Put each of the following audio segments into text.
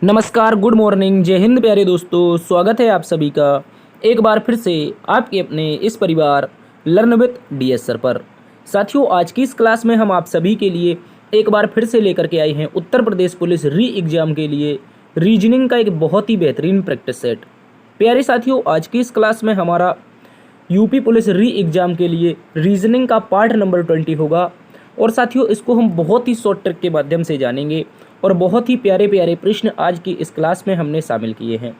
नमस्कार, good morning, जय हिंद प्यारे दोस्तों। स्वागत है आप सभी का एक बार फिर से आपके अपने इस परिवार लर्न विद डीएस सर पर। साथियों, आज की इस क्लास में हम आप सभी के लिए एक बार फिर से लेकर के आए हैं उत्तर प्रदेश पुलिस री एग्जाम के लिए रीजनिंग का एक बहुत ही बेहतरीन प्रैक्टिस सेट। प्यारे साथियों, आज की इस क्लास में हमारा यूपी पुलिस री एग्जाम के लिए रीजनिंग का पार्ट नंबर 20 होगा। और साथियों, इसको हम बहुत ही शॉर्ट ट्रिक के माध्यम से जानेंगे और बहुत ही प्यारे प्यारे प्रश्न आज की इस क्लास में हमने शामिल किए हैं।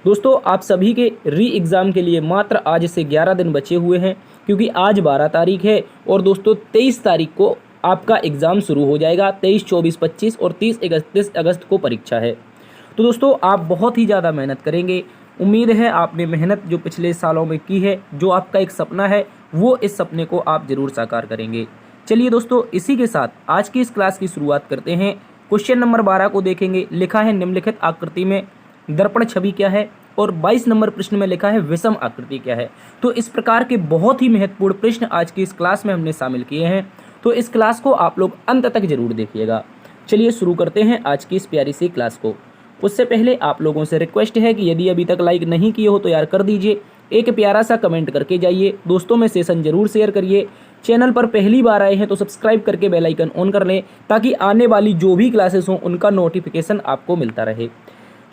दोस्तों, आप सभी के री एग्ज़ाम के लिए मात्र आज से 11 दिन बचे हुए हैं, क्योंकि आज 12 तारीख है और दोस्तों 23 तारीख को आपका एग्ज़ाम शुरू हो जाएगा। 23, 24, 25 और 30 अगस्त को परीक्षा है। तो दोस्तों, आप बहुत ही ज़्यादा मेहनत करेंगे। उम्मीद है आपने मेहनत जो पिछले सालों में की है, जो आपका एक सपना है, वो इस सपने को आप ज़रूर साकार करेंगे। चलिए दोस्तों, इसी के साथ आज की इस क्लास की शुरुआत करते हैं। क्वेश्चन नंबर 12 को देखेंगे। लिखा है निम्नलिखित आकृति में दर्पण छवि क्या है, और 22 नंबर प्रश्न में लिखा है विषम आकृति क्या है। तो इस प्रकार के बहुत ही महत्वपूर्ण प्रश्न आज की इस क्लास में हमने शामिल किए हैं, तो इस क्लास को आप लोग अंत तक जरूर देखिएगा। चलिए शुरू करते हैं आज की इस प्यारी सी क्लास को। उससे पहले आप लोगों से रिक्वेस्ट है कि यदि अभी तक लाइक नहीं किए हो तो यार कर दीजिए, एक प्यारा सा कमेंट करके जाइए, दोस्तों में सेशन जरूर शेयर करिए। चैनल पर पहली बार आए हैं तो सब्सक्राइब करके बेल आइकन ऑन कर लें, ताकि आने वाली जो भी क्लासेस हों उनका नोटिफिकेशन आपको मिलता रहे।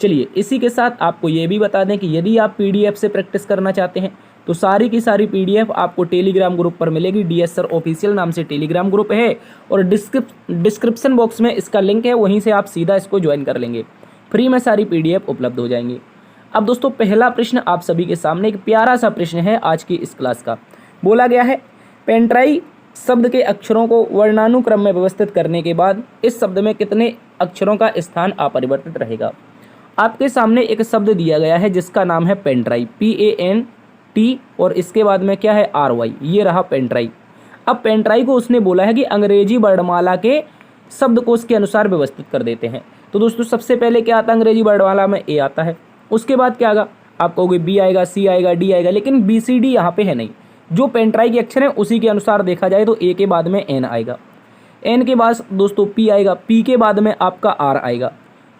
चलिए, इसी के साथ आपको ये भी बता दें कि यदि आप पीडीएफ से प्रैक्टिस करना चाहते हैं तो सारी की सारी पीडीएफ आपको टेलीग्राम ग्रुप पर मिलेगी। डीएस सर ऑफिशियल नाम से टेलीग्राम ग्रुप है और डिस्क्रिप्शन बॉक्स में इसका लिंक है, वहीं से आप सीधा इसको ज्वाइन कर लेंगे। फ्री में सारी पीडीएफ उपलब्ध हो जाएंगी। अब दोस्तों, पहला प्रश्न आप सभी के सामने एक प्यारा सा प्रश्न है आज की इस क्लास का। बोला गया है, पेंट्राई शब्द के अक्षरों को वर्णानुक्रम में व्यवस्थित करने के बाद इस शब्द में कितने अक्षरों का स्थान अपरिवर्तित रहेगा। आपके सामने एक शब्द दिया गया है जिसका नाम है पेंट्राई, PANT, और इसके बाद में क्या है RY। ये रहा पेंट्राई। अब पेंट्राई को उसने बोला है कि अंग्रेजी वर्णमाला के शब्दकोश के अनुसार व्यवस्थित कर देते हैं। तो दोस्तों, सबसे पहले क्या आता है अंग्रेजी वर्णमाला में? A आता है। उसके बाद क्या आएगा? आप कहोगे B आएगा, C आएगा, D आएगा, लेकिन BCD यहाँ पे है नहीं। जो पेंट्राई के अक्षर हैं उसी के अनुसार देखा जाए तो A के बाद में N आएगा, N के बाद दोस्तों P आएगा, P के बाद में आपका R आएगा,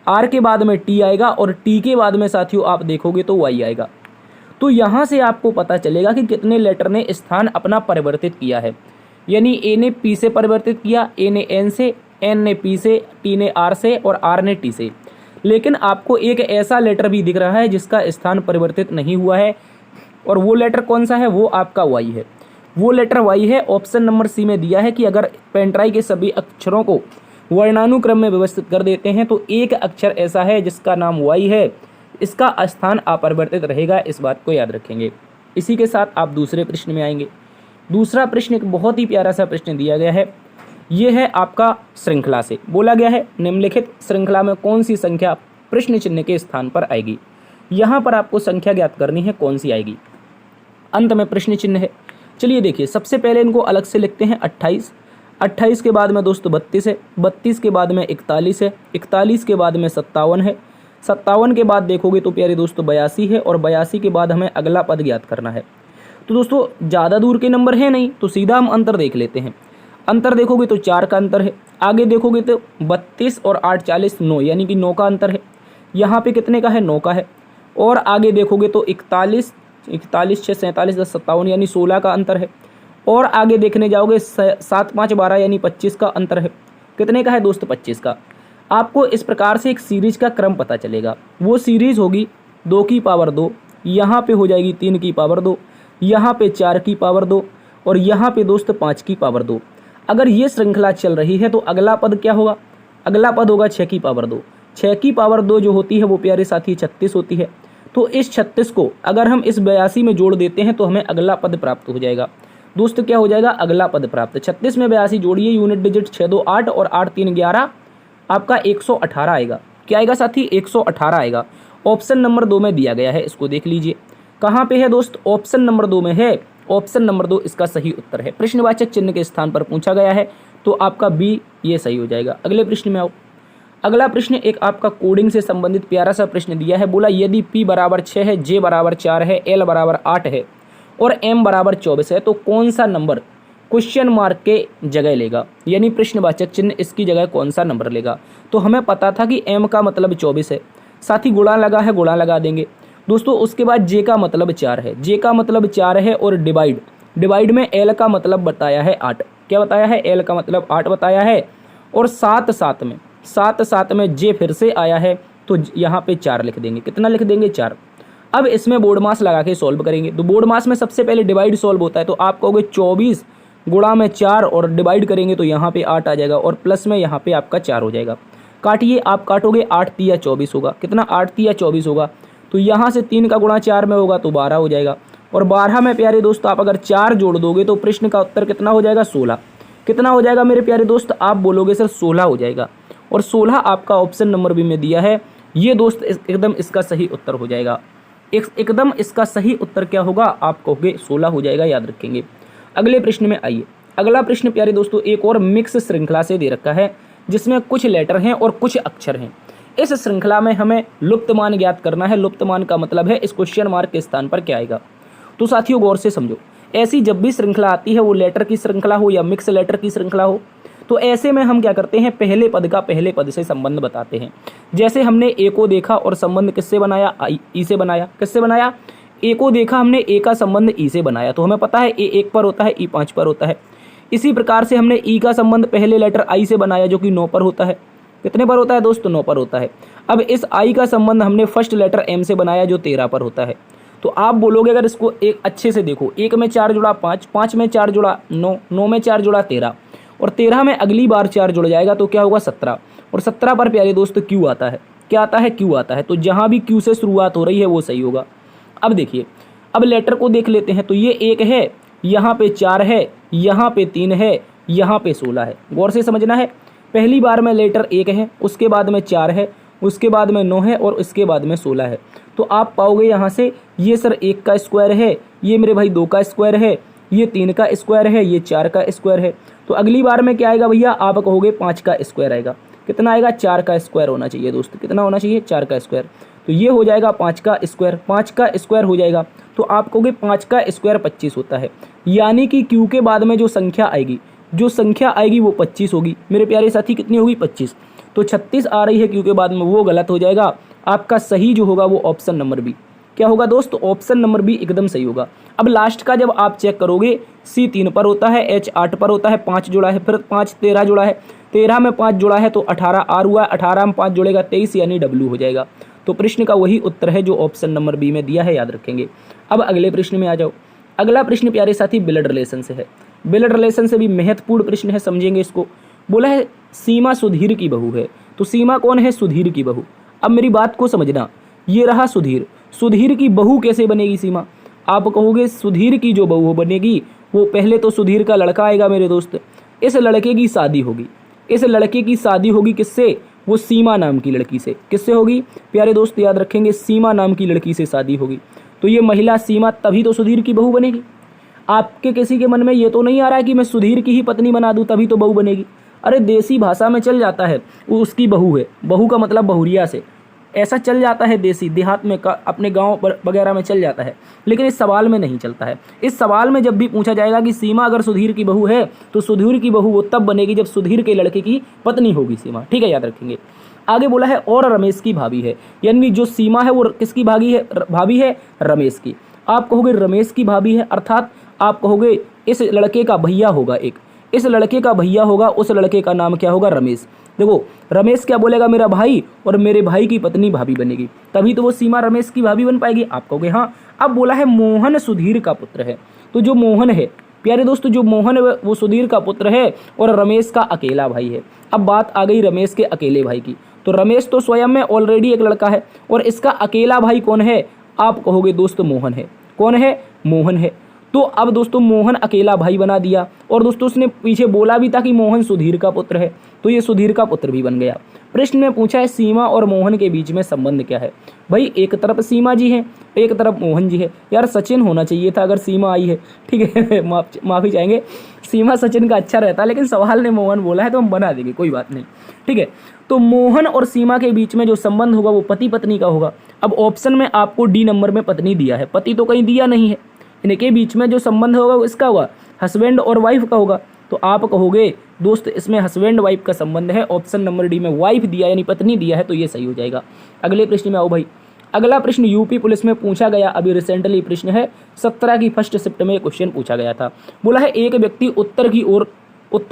R के बाद में T आएगा, और T के बाद में साथियों आप देखोगे तो Y आएगा। तो यहाँ से आपको पता चलेगा कि कितने लेटर ने स्थान अपना परिवर्तित किया है। यानी A ने P से परिवर्तित किया, A ने N से, N ने P से, T ने R से और R ने T से। लेकिन आपको एक ऐसा लेटर भी दिख रहा है जिसका स्थान परिवर्तित नहीं हुआ है, और वो लेटर कौन सा है? वो आपका Y है। वो लेटर Y है। ऑप्शन नंबर C में दिया है कि अगर पेंट्राई के सभी अक्षरों को वर्णानुक्रम में व्यवस्थित कर देते हैं तो एक अक्षर ऐसा है जिसका नाम Y है, इसका स्थान अपरिवर्तित रहेगा। इस बात को याद रखेंगे। इसी के साथ आप दूसरे प्रश्न में आएंगे। दूसरा प्रश्न एक बहुत ही प्यारा सा प्रश्न दिया गया है। ये है आपका श्रृंखला से। बोला गया है निम्नलिखित श्रृंखला में कौन सी संख्या प्रश्न चिन्ह के स्थान पर आएगी। यहाँ पर आपको संख्या ज्ञात करनी है, कौन सी आएगी। अंत में प्रश्न चिन्ह है। चलिए देखिए, सबसे पहले इनको अलग से लिखते हैं। 28, 28 के बाद में दोस्तों 32 है, 32 के बाद में 41 है, 41 के बाद में 57 है, 57 के बाद देखोगे तो प्यारे दोस्तों 82 है, और 82 के बाद हमें अगला पद ज्ञात करना है। तो दोस्तों, ज़्यादा दूर के नंबर है नहीं, तो सीधा हम अंतर देख लेते हैं। अंतर देखोगे तो 4 का अंतर है। आगे देखोगे तो 32 और 8 40 9, यानी कि 9 का अंतर है। यहाँ पे कितने का है? 9 का है। और आगे देखोगे तो 41, 41 6 47 10 57, यानी 16 का अंतर है। और आगे देखने जाओगे 7 5 12, यानी 25 का अंतर है। कितने का है दोस्तों? 25 का। आपको इस प्रकार से एक सीरीज का क्रम पता चलेगा। वो सीरीज होगी 2 की पावर 2, यहाँ पे हो जाएगी 3 की पावर 2, यहाँ पे 4 की पावर 2, और यहाँ पे दोस्त 5 की पावर 2। अगर ये श्रृंखला चल रही है तो अगला पद क्या होगा? अगला पद होगा 6 की पावर 2। 6 की पावर 2 जो होती है वो प्यारे साथी 36 होती है। तो इस 36 को अगर हम इस 82 में जोड़ देते हैं तो हमें अगला पद प्राप्त हो जाएगा। दोस्त क्या हो जाएगा? अगला पद प्राप्त। 36 में 82 जोड़िए, यूनिट डिजिट 6 2 8 और 8 3 11, आपका 118 आएगा। क्या आएगा साथी? 118 आएगा। ऑप्शन नंबर 2 में दिया गया है, इसको देख लीजिए। कहाँ पे है दोस्त? ऑप्शन नंबर 2 में है। ऑप्शन नंबर 2 इसका सही उत्तर है। प्रश्नवाचक चिन्ह के स्थान पर पूछा गया है तो आपका B ये सही हो जाएगा। अगले प्रश्न में आओ। अगला प्रश्न एक आपका कोडिंग से संबंधित प्यारा सा प्रश्न दिया है। बोला यदि P बराबर 6 है, J बराबर 4 है, L बराबर 8 है और M बराबर 24 है तो कौन सा नंबर क्वेश्चन मार्क के जगह लेगा, यानी प्रश्नवाचक चिन्ह इसकी जगह कौन सा नंबर लेगा। तो हमें पता था कि m का मतलब 24 है, साथ ही गुणा लगा है, गुणा लगा देंगे दोस्तों। उसके बाद j का मतलब 4 है, j का मतलब 4 है, और डिवाइड में l का मतलब बताया है 8। क्या बताया है? l का मतलब 8 बताया है। और साथ साथ में j फिर से आया है, तो यहाँ पे 4 लिख देंगे। कितना लिख देंगे? 4। अब इसमें बोर्ड मास लगा के सॉल्व करेंगे। तो बोर्ड मास में सबसे पहले डिवाइड सॉल्व होता है, तो आप कहोगे 24 गुणा में 4 और डिवाइड करेंगे तो यहाँ पे 8 आ जाएगा, और प्लस में यहाँ पे आपका 4 हो जाएगा। काटिए, आप काटोगे 8 तिया 24 होगा। कितना? 8 तिया 24 होगा। तो यहाँ से 3 का गुणा 4 में होगा तो 12 हो जाएगा, और 12 में प्यारे दोस्त आप अगर 4 जोड़ दोगे तो प्रश्न का उत्तर कितना हो जाएगा? 16। कितना हो जाएगा मेरे प्यारे दोस्त? आप बोलोगे सर 16 हो जाएगा, और 16 आपका ऑप्शन नंबर बी में दिया है। ये दोस्त एकदम इसका सही उत्तर हो जाएगा। एकदम इसका सही उत्तर क्या होगा? आप कहोगे 16 हो जाएगा, याद रखेंगे। अगले प्रश्न में आइए। अगला प्रश्न प्यारे दोस्तों एक और मिक्स श्रृंखला से दे रखा है, जिसमें कुछ लेटर हैं और कुछ अक्षर हैं। इस श्रृंखला में हमें लुप्तमान ज्ञात करना है। लुप्तमान का मतलब है इस क्वेश्चन मार्क के स्थान पर क्या आएगा। तो साथियों गौर से समझो, ऐसी जब भी श्रृंखला आती है, वो लेटर की श्रृंखला हो या मिक्स लेटर की श्रृंखला हो, तो ऐसे में हम क्या करते हैं? पहले पद का पहले पद से संबंध बताते हैं। जैसे हमने ए को देखा और संबंध किससे बनाया? ई से बनाया। किससे बनाया? ए को देखा हमने, ए का संबंध ई से बनाया, तो हमें पता है ए 1 पर होता है, ई 5 पर होता है। इसी प्रकार से हमने ई का संबंध पहले लेटर आई से बनाया, जो कि 9 पर होता है। कितने पर होता है दोस्तों? 9 पर होता है। अब इस आई का संबंध हमने फर्स्ट लेटर एम से बनाया, जो 13 पर होता है। तो आप बोलोगे, अगर इसको एक अच्छे से देखो, 1 में 4 जुड़ा 5, 5 में 4 जुड़ा 9, 9 में 4 जुड़ा 13, और 13 में अगली बार 4 जुड़ जाएगा तो क्या होगा? 17। और 17 पर प्यारे दोस्त क्यू आता है। क्या आता है? क्यू आता है। तो जहाँ भी क्यू से शुरुआत हो रही है वो सही होगा। अब देखिए, अब लेटर को देख लेते हैं। तो ये 1 है, यहाँ पे 4 है, यहाँ पे 3 है, यहाँ पे 16 है। गौर से समझना है। पहली बार में लेटर 1 है, उसके बाद में 4 है, उसके बाद में 9 है, और उसके बाद में 16 है। तो आप पाओगे यहाँ से, ये सर 1 का स्क्वायर है, ये मेरे भाई 2 का स्क्वायर है, ये 3 का स्क्वायर है, ये 4 का स्क्वायर है। तो अगली बार में क्या आएगा भैया? आप कहोगे 5 का स्क्वायर आएगा। कितना आएगा? 4 का स्क्वायर होना चाहिए दोस्त। कितना होना चाहिए? 4 का स्क्वायर। तो ये हो जाएगा 5 का स्क्वायर। 5 का स्क्वायर हो जाएगा, तो आप कहोगे 5 का स्क्वायर 25 होता है। यानी कि क्यू के बाद में जो संख्या आएगी वो 25 होगी। मेरे प्यारे साथी कितनी होगी? 25। तो 36 आ रही है क्यू के बाद में, वो गलत हो जाएगा। आपका सही जो होगा वो ऑप्शन नंबर बी। क्या होगा दोस्त? ऑप्शन नंबर बी एकदम सही होगा। अब लास्ट का जब आप चेक करोगे, सी 3 पर होता है, एच 8 पर होता है, 5 जुड़ा है, फिर 5 13 जुड़ा है, 13 में 5 जुड़ा है तो 18 आर हुआ, 18 में 5 जुड़ेगा 23, यानी डब्ल्यू हो जाएगा। तो प्रश्न का वही उत्तर है जो ऑप्शन नंबर बी में दिया है, याद रखेंगे। अब अगले प्रश्न में आ जाओ। अगला प्रश्न प्यारे साथी ब्लड रिलेशन से है। ब्लड रिलेशन से भी महत्वपूर्ण प्रश्न है, समझेंगे इसको। बोला है सीमा सुधीर की बहू है। तो सीमा कौन है? सुधीर की बहू। अब मेरी बात को समझना, ये रहा सुधीर। सुधीर की बहू कैसे बनेगी सीमा? आप कहोगे सुधीर की जो बहू बनेगी, वो पहले तो सुधीर का लड़का आएगा मेरे दोस्त। इस लड़के की शादी होगी। इस लड़के की शादी होगी किससे? वो सीमा नाम की लड़की से। किससे होगी प्यारे दोस्त? याद रखेंगे, सीमा नाम की लड़की से शादी होगी। तो ये महिला सीमा तभी तो सुधीर की बहू बनेगी। आपके किसी के मन में ये तो नहीं आ रहा है कि मैं सुधीर की ही पत्नी बना दूं तभी तो बहू बनेगी। अरे देसी भाषा में चल जाता है, वो उसकी बहू है। बहू का मतलब बहुरिया से, ऐसा चल जाता है देसी देहात में, अपने गांव वगैरह में चल जाता है, लेकिन इस सवाल में नहीं चलता है। इस सवाल में जब भी पूछा जाएगा कि सीमा अगर सुधीर की बहू है, तो सुधीर की बहू वो तब बनेगी जब सुधीर के लड़के की पत्नी होगी सीमा। ठीक है, याद रखेंगे। आगे बोला है और रमेश की भाभी है, यानी जो सीमा है वो किसकी भाभी है? रमेश की। आप कहोगे रमेश की भाभी है, अर्थात आप कहोगे इस लड़के का भैया होगा एक, इस लड़के का भैया होगा, उस लड़के का नाम क्या होगा? रमेश। देखो रमेश क्या बोलेगा? मेरा भाई, और मेरे भाई की पत्नी भाभी बनेगी, तभी तो वो सीमा रमेश की भाभी बन पाएगी। आप कहोगे हाँ। अब बोला है मोहन सुधीर का पुत्र है। तो जो मोहन है प्यारे दोस्तों, जो मोहन है वो सुधीर का पुत्र है और रमेश का अकेला भाई है। अब बात आ गई रमेश के अकेले भाई की। तो रमेश तो स्वयं में ऑलरेडी एक लड़का है, और इसका अकेला भाई कौन है? आप कहोगे दोस्तों मोहन है। कौन है? मोहन है। तो अब दोस्तों मोहन अकेला भाई बना दिया, और दोस्तों उसने पीछे बोला भी था कि मोहन सुधीर का पुत्र है, तो ये सुधीर का पुत्र भी बन गया। प्रश्न में पूछा है सीमा और मोहन के बीच में संबंध क्या है? भाई एक तरफ सीमा जी है, एक तरफ मोहन जी है। यार सचिन होना चाहिए था अगर सीमा आई है। ठीक है, माफ़ी चाहेंगे, सीमा सचिन का अच्छा रहता, लेकिन सवाल ने मोहन बोला है तो हम बना देंगे, कोई बात नहीं। ठीक है, तो मोहन और सीमा के बीच में जो संबंध होगा वो पति पत्नी का होगा। अब ऑप्शन में आपको डी नंबर में पत्नी दिया है, पति तो कहीं दिया नहीं है। इनके बीच में जो संबंध होगा वो इसका होगा, हस्बैंड और वाइफ का होगा, तो आप कहोगे दोस्त इसमें हस्बैंड वाइफ का संबंध है, ऑप्शन नंबर डी में वाइफ दिया यानी पत्नी दिया है, तो ये सही हो जाएगा। अगले प्रश्न में आओ भाई। अगला प्रश्न यूपी पुलिस में पूछा गया, अभी रिसेंटली प्रश्न है, 17 की फर्स्ट शिफ्ट में क्वेश्चन पूछा गया था। बोला है एक व्यक्ति उत्तर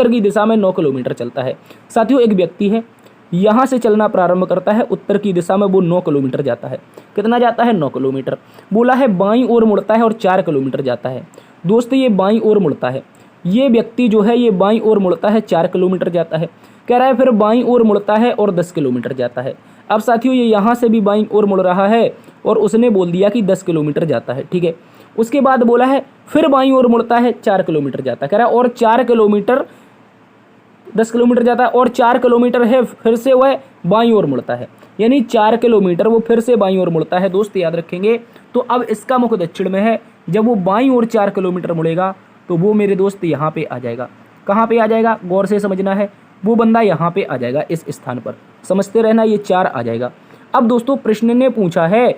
की दिशा में 9 किलोमीटर चलता है। साथियों एक व्यक्ति है, यहाँ से चलना प्रारंभ करता है, उत्तर की दिशा में वो 9 किलोमीटर जाता है। कितना जाता है? 9 किलोमीटर। बोला है बाईं ओर मुड़ता है और 4 किलोमीटर जाता है। दोस्त ये बाईं ओर मुड़ता है, ये व्यक्ति जो है ये बाईं ओर मुड़ता है, 4 किलोमीटर जाता है। कह रहा है फिर बाईं ओर मुड़ता है और 10 किलोमीटर जाता है। अब साथियों ये यहाँ से भी बाईं ओर मुड़ रहा है और उसने बोल दिया कि 10 किलोमीटर जाता है, ठीक है। उसके बाद बोला है फिर बाईं ओर मुड़ता है, 4 किलोमीटर जाता है। कह रहा है और 4 किलोमीटर 10 किलोमीटर जाता है और 4 किलोमीटर है फिर से वह बाईं ओर मुड़ता है, यानी 4 किलोमीटर वो फिर से बाईं ओर मुड़ता है। दोस्त याद रखेंगे। तो अब इसका मुख दक्षिण में है, जब वो बाईं ओर 4 किलोमीटर मुड़ेगा तो वो मेरे दोस्त यहाँ पे आ जाएगा। कहाँ पे आ जाएगा? गौर से समझना है, वो बंदा यहाँ पे आ जाएगा, इस स्थान पर। समझते रहना, ये 4 आ जाएगा। अब दोस्तों प्रश्न ने पूछा है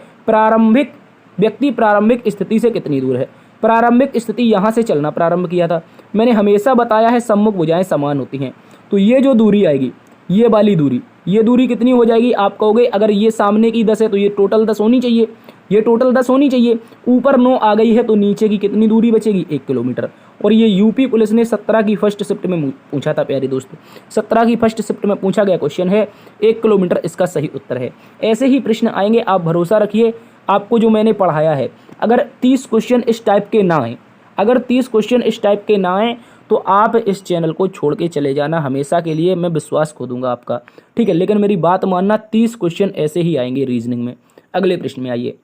व्यक्ति प्रारंभिक स्थिति से कितनी दूर है। प्रारंभिक स्थिति यहाँ से चलना प्रारंभ किया था। मैंने हमेशा बताया है सम्मुख भुजाएं समान होती हैं, तो ये जो दूरी आएगी, ये वाली दूरी, ये दूरी कितनी हो जाएगी? आप कहोगे अगर ये सामने की 10 है तो ये टोटल 10 होनी चाहिए, ये टोटल 10 होनी चाहिए। ऊपर 9 आ गई है तो नीचे की कितनी दूरी बचेगी? 1 किलोमीटर। और ये यूपी पुलिस ने 17 की फर्स्ट शिफ्ट में पूछा था प्यारे दोस्त। 17 की फर्स्ट शिफ्ट में पूछा गया क्वेश्चन है, 1 किलोमीटर इसका सही उत्तर है। ऐसे ही प्रश्न आएंगे, आप भरोसा रखिए। आपको जो मैंने पढ़ाया है, अगर 30 क्वेश्चन इस टाइप के ना आए, अगर 30 क्वेश्चन इस टाइप के ना आए तो आप इस चैनल को छोड़ के चले जाना हमेशा के लिए, मैं विश्वास खो दूंगा आपका, ठीक है। लेकिन मेरी बात मानना, 30 क्वेश्चन ऐसे ही आएंगे रीजनिंग में। अगले प्रश्न में आइए।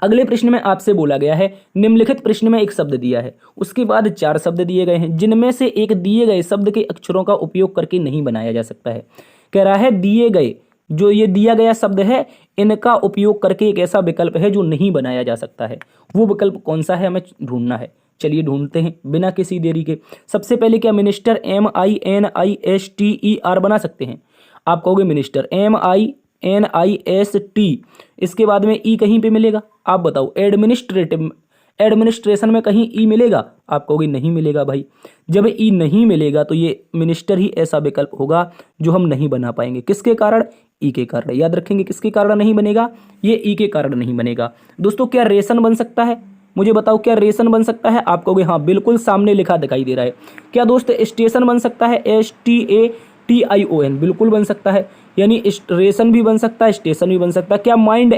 अगले प्रश्न में आपसे बोला गया है, निम्नलिखित प्रश्न में एक शब्द दिया है, उसके बाद 4 शब्द दिए गए हैं, जिनमें से एक दिए गए शब्द के अक्षरों का उपयोग करके नहीं बनाया जा सकता है। कह रहा है दिए गए, जो ये दिया गया शब्द है, इनका उपयोग करके एक ऐसा विकल्प है जो नहीं बनाया जा सकता है। वो विकल्प कौन सा है हमें ढूंढना है। चलिए ढूंढते हैं बिना किसी देरी के। सबसे पहले क्या मिनिस्टर MINISTER बना सकते हैं? आप कहोगे मिनिस्टर MINIST, इसके बाद में ई कहीं पे मिलेगा? आप बताओ। एडमिनिस्ट्रेशन में कहीं ई मिलेगा? आप कहोगे नहीं मिलेगा भाई। जब ई नहीं मिलेगा तो ये मिनिस्टर ही ऐसा विकल्प होगा जो हम नहीं बना पाएंगे। किसके कारण? ई के कारण। याद रखेंगे किसके कारण नहीं बनेगा? ये ई के कारण नहीं बनेगा। दोस्तों क्या रेशन बन सकता है? मुझे बताओ क्या रेशन बन सकता है? आप कहोगे हाँ, बिल्कुल सामने लिखा दिखाई दे रहा है। क्या दोस्त स्टेशन बन सकता है? STATION बिल्कुल बन सकता है, यानी रेशन भी बन सकता है, स्टेशन भी बन सकता है। क्या माइंड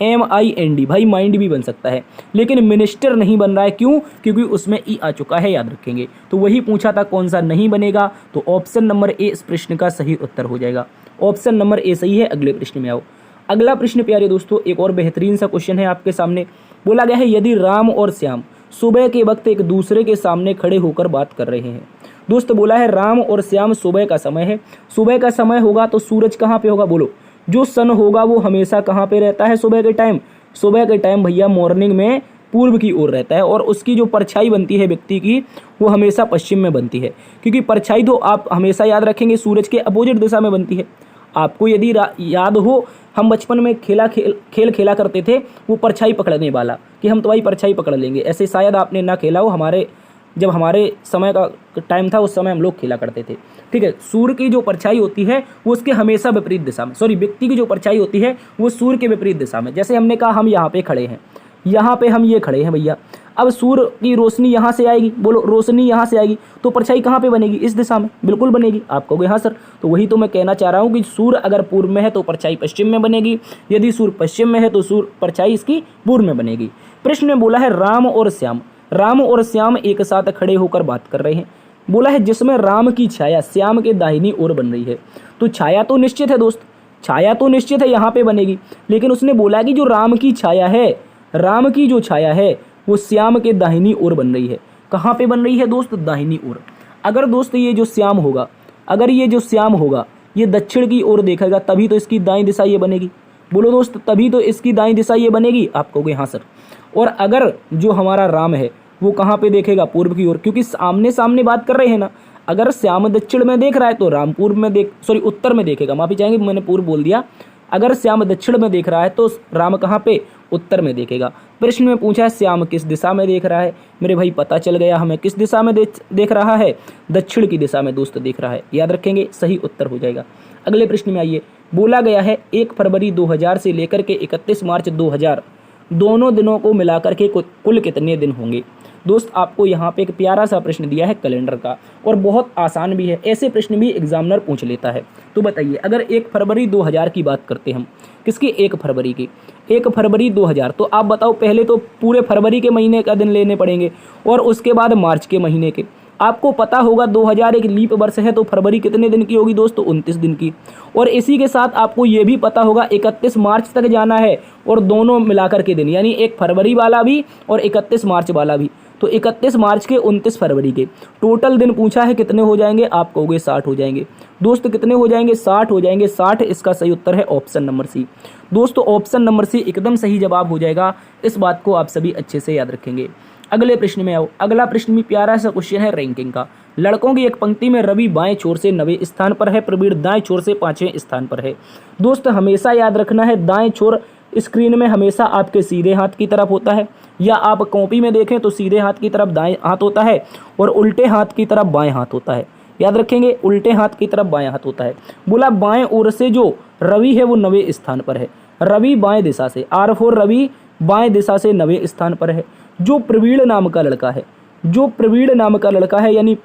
MIND भाई, माइंड भी बन सकता है, लेकिन मिनिस्टर नहीं बन रहा है। क्यों? क्योंकि उसमें ई आ चुका है। याद रखेंगे। तो वही पूछा था कौन सा नहीं बनेगा, तो ऑप्शन नंबर ए इस प्रश्न का सही उत्तर हो जाएगा। ऑप्शन नंबर ए सही है। अगले प्रश्न में आओ। अगला प्रश्न प्यारे दोस्तों एक और बेहतरीन सा क्वेश्चन है आपके सामने। बोला गया है यदि राम और श्याम सुबह के वक्त एक दूसरे के सामने खड़े होकर बात कर रहे हैं। दोस्त बोला है राम और श्याम, सुबह का समय है, सुबह का समय होगा तो सूरज कहाँ पे होगा? बोलो। जो सन होगा वो हमेशा कहाँ पे रहता है सुबह के टाइम? सुबह के टाइम भैया मॉर्निंग में पूर्व की ओर रहता है, और उसकी जो परछाई बनती है व्यक्ति की, वो हमेशा पश्चिम में बनती है, क्योंकि परछाई तो आप हमेशा याद रखेंगे सूरज के अपोजिट दिशा में बनती है। आपको यदि याद हो, हम बचपन में खेल खेला करते थे, वो परछाई पकड़ने वाला, कि हम तो भाई परछाई पकड़ लेंगे। ऐसे शायद आपने ना खेला हो, जब हमारे समय का टाइम था उस समय हम लोग खेला करते थे, ठीक है। सूर्य की जो परछाई होती है वो उसके हमेशा विपरीत दिशा में, व्यक्ति की जो परछाई होती है वो सूर्य के विपरीत दिशा में। जैसे हमने कहा हम यहाँ पे खड़े हैं, यहाँ पे हम ये खड़े हैं भैया, अब सूर्य की रोशनी यहाँ से आएगी, बोलो रोशनी यहाँ से आएगी, तो परछाई कहाँ पे बनेगी? इस दिशा में, बिल्कुल बनेगी। आप कहोगे हाँ सर, तो वही तो मैं कहना चाह रहा हूँ कि सूर्य अगर पूर्व में है तो परछाई पश्चिम में बनेगी, यदि सूर्य पश्चिम में है तो सूर्य परछाई इसकी पूर्व में बनेगी। प्रश्न में बोला है राम और श्याम एक साथ खड़े होकर बात कर रहे हैं। बोला है जिसमें राम की छाया श्याम के दाहिनी ओर बन रही है। तो छाया तो निश्चित है दोस्त, छाया तो निश्चित है यहाँ पे बनेगी, लेकिन उसने बोला कि जो राम की छाया है, राम की जो छाया है वो श्याम के दाहिनी ओर बन रही है। कहाँ पे बन रही है दोस्त? दाहिनी ओर। अगर दोस्त ये जो श्याम होगा, ये दक्षिण की ओर देखेगा तभी तो इसकी दाईं दिशा ये बनेगी। बोलो दोस्त, तभी तो इसकी दाईं दिशा ये बनेगी। आप कहोगे हाँ सर। और अगर जो हमारा राम है वो कहाँ पे देखेगा? पूर्व की ओर, क्योंकि आमने सामने बात कर रहे हैं ना। अगर श्याम दक्षिण में देख रहा है तो राम उत्तर में देखेगा। माफी चाहेंगे, मैंने पूर्व बोल दिया। अगर श्याम दक्षिण में देख रहा है तो राम कहाँ पे, उत्तर में देखेगा। प्रश्न में पूछा है श्याम किस दिशा में देख रहा है, मेरे भाई पता चल गया हमें किस दिशा में देख रहा है, दक्षिण की दिशा में दोस्त देख रहा है, याद रखेंगे, सही उत्तर हो जाएगा। अगले प्रश्न में आइए, बोला गया है 1 फरवरी 2000 से लेकर के 31 मार्च 2000 दोनों दिनों को मिलाकर के कुल कितने दिन होंगे। दोस्त आपको यहाँ पे एक प्यारा सा प्रश्न दिया है कैलेंडर का, और बहुत आसान भी है, ऐसे प्रश्न भी एग्जामिनर पूछ लेता है। तो बताइए, अगर 1 फरवरी 2000 की बात करते हम, किसकी, 1 फरवरी की, 1 फरवरी 2000, तो आप बताओ पहले तो पूरे फरवरी के महीने का दिन लेने पड़ेंगे और उसके बाद मार्च के महीने के। आपको पता होगा 2000 एक लीप वर्ष है, तो फरवरी कितने दिन की होगी दोस्तों, 29 दिन की। और इसी के साथ आपको ये भी पता होगा 31 मार्च तक जाना है, और दोनों मिलाकर के दिन, यानी 1 फरवरी वाला भी और 31 मार्च वाला भी, तो 31 मार्च के 29 फरवरी के टोटल दिन पूछा है कितने हो जाएंगे, आप कहोगे 60 हो जाएंगे। दोस्त कितने हो जाएंगे, 60 हो जाएंगे। 60, इसका सही उत्तर है ऑप्शन नंबर सी। दोस्तों ऑप्शन नंबर सी एकदम सही जवाब हो जाएगा, इस बात को आप सभी अच्छे से याद रखेंगे। अगले प्रश्न में आओ। अगला प्रश्न भी प्यारा सा क्वेश्चन है रैंकिंग का। लड़कों की एक पंक्ति में रवि बाएं छोर से 9वें स्थान पर है, प्रवीण दाएं छोर से 5वें स्थान पर है। दोस्त हमेशा याद रखना है, दाएं छोर स्क्रीन में हमेशा आपके सीधे हाथ की तरफ होता है, या आप कॉपी में देखें तो सीधे हाथ की तरफ दाएं हाथ होता है और उल्टे हाथ की तरफ बाएं हाथ होता है। याद रखेंगे, उल्टे हाथ की तरफ बाएं हाथ होता है। बोला बाएं ओर से जो रवि है वो 9वें स्थान पर है, रवि बाएं दिशा से, R4 रवि बाएं दिशा से 9वें स्थान पर है। जो प्रवीण नाम का लड़का है, जो प्रवीण नाम का लड़का है, यानी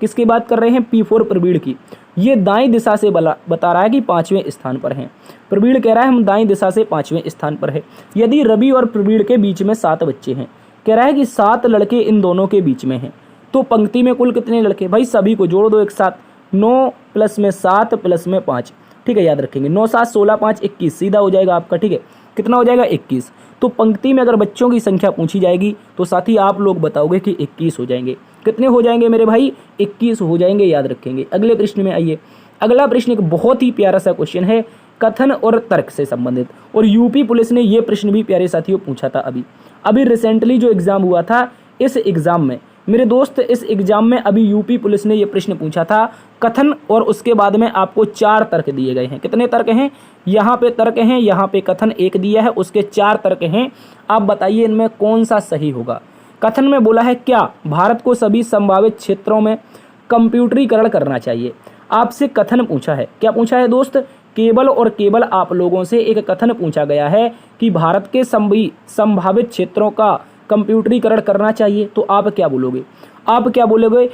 किसकी बात कर रहे हैं, P4 प्रवीण की, ये दाएं दिशा से बता रहा है कि 5वें स्थान पर हैं। प्रवीण कह रहा है हम दाएं दिशा से 5वें स्थान पर है। यदि रवि और प्रवीण के बीच में 7 बच्चे हैं, कह रहा है कि 7 लड़के इन दोनों के बीच में हैं, तो पंक्ति में कुल कितने लड़के, भाई सभी को जोड़ दो एक साथ, 9 प्लस में 7 प्लस में 5, ठीक है, याद रखेंगे, 9 7 16 5 21, सीधा हो जाएगा आपका, ठीक है, कितना हो जाएगा 21। तो पंक्ति में अगर बच्चों की संख्या पूछी जाएगी तो साथ ही आप लोग बताओगे कि 21 हो जाएंगे। कितने हो जाएंगे मेरे भाई, 21 हो जाएंगे, याद रखेंगे। अगले प्रश्न में आइए। अगला प्रश्न एक बहुत ही प्यारा सा क्वेश्चन है, कथन और तर्क से संबंधित, और यूपी पुलिस ने ये प्रश्न भी प्यारे साथियों पूछा था अभी रिसेंटली जो एग्जाम हुआ था, इस एग्जाम में मेरे दोस्त, इस एग्जाम में अभी यूपी पुलिस ने ये प्रश्न पूछा था, कथन, और उसके बाद में आपको 4 तर्क दिए गए हैं। कितने तर्क हैं, यहाँ पे तर्क हैं, यहाँ पे कथन एक दिया है, उसके 4 तर्क हैं। आप बताइए इनमें कौन सा सही होगा। कथन में बोला है क्या भारत को सभी संभावित क्षेत्रों में कंप्यूटरीकरण करना चाहिए। आपसे कथन पूछा है, क्या पूछा है दोस्त, केवल और केवल आप लोगों से एक कथन पूछा गया है कि भारत के सभी संभावित क्षेत्रों का कंप्यूटरीकरण करना चाहिए। तो आप क्या बोलोगे, आप क्या बोलोगे,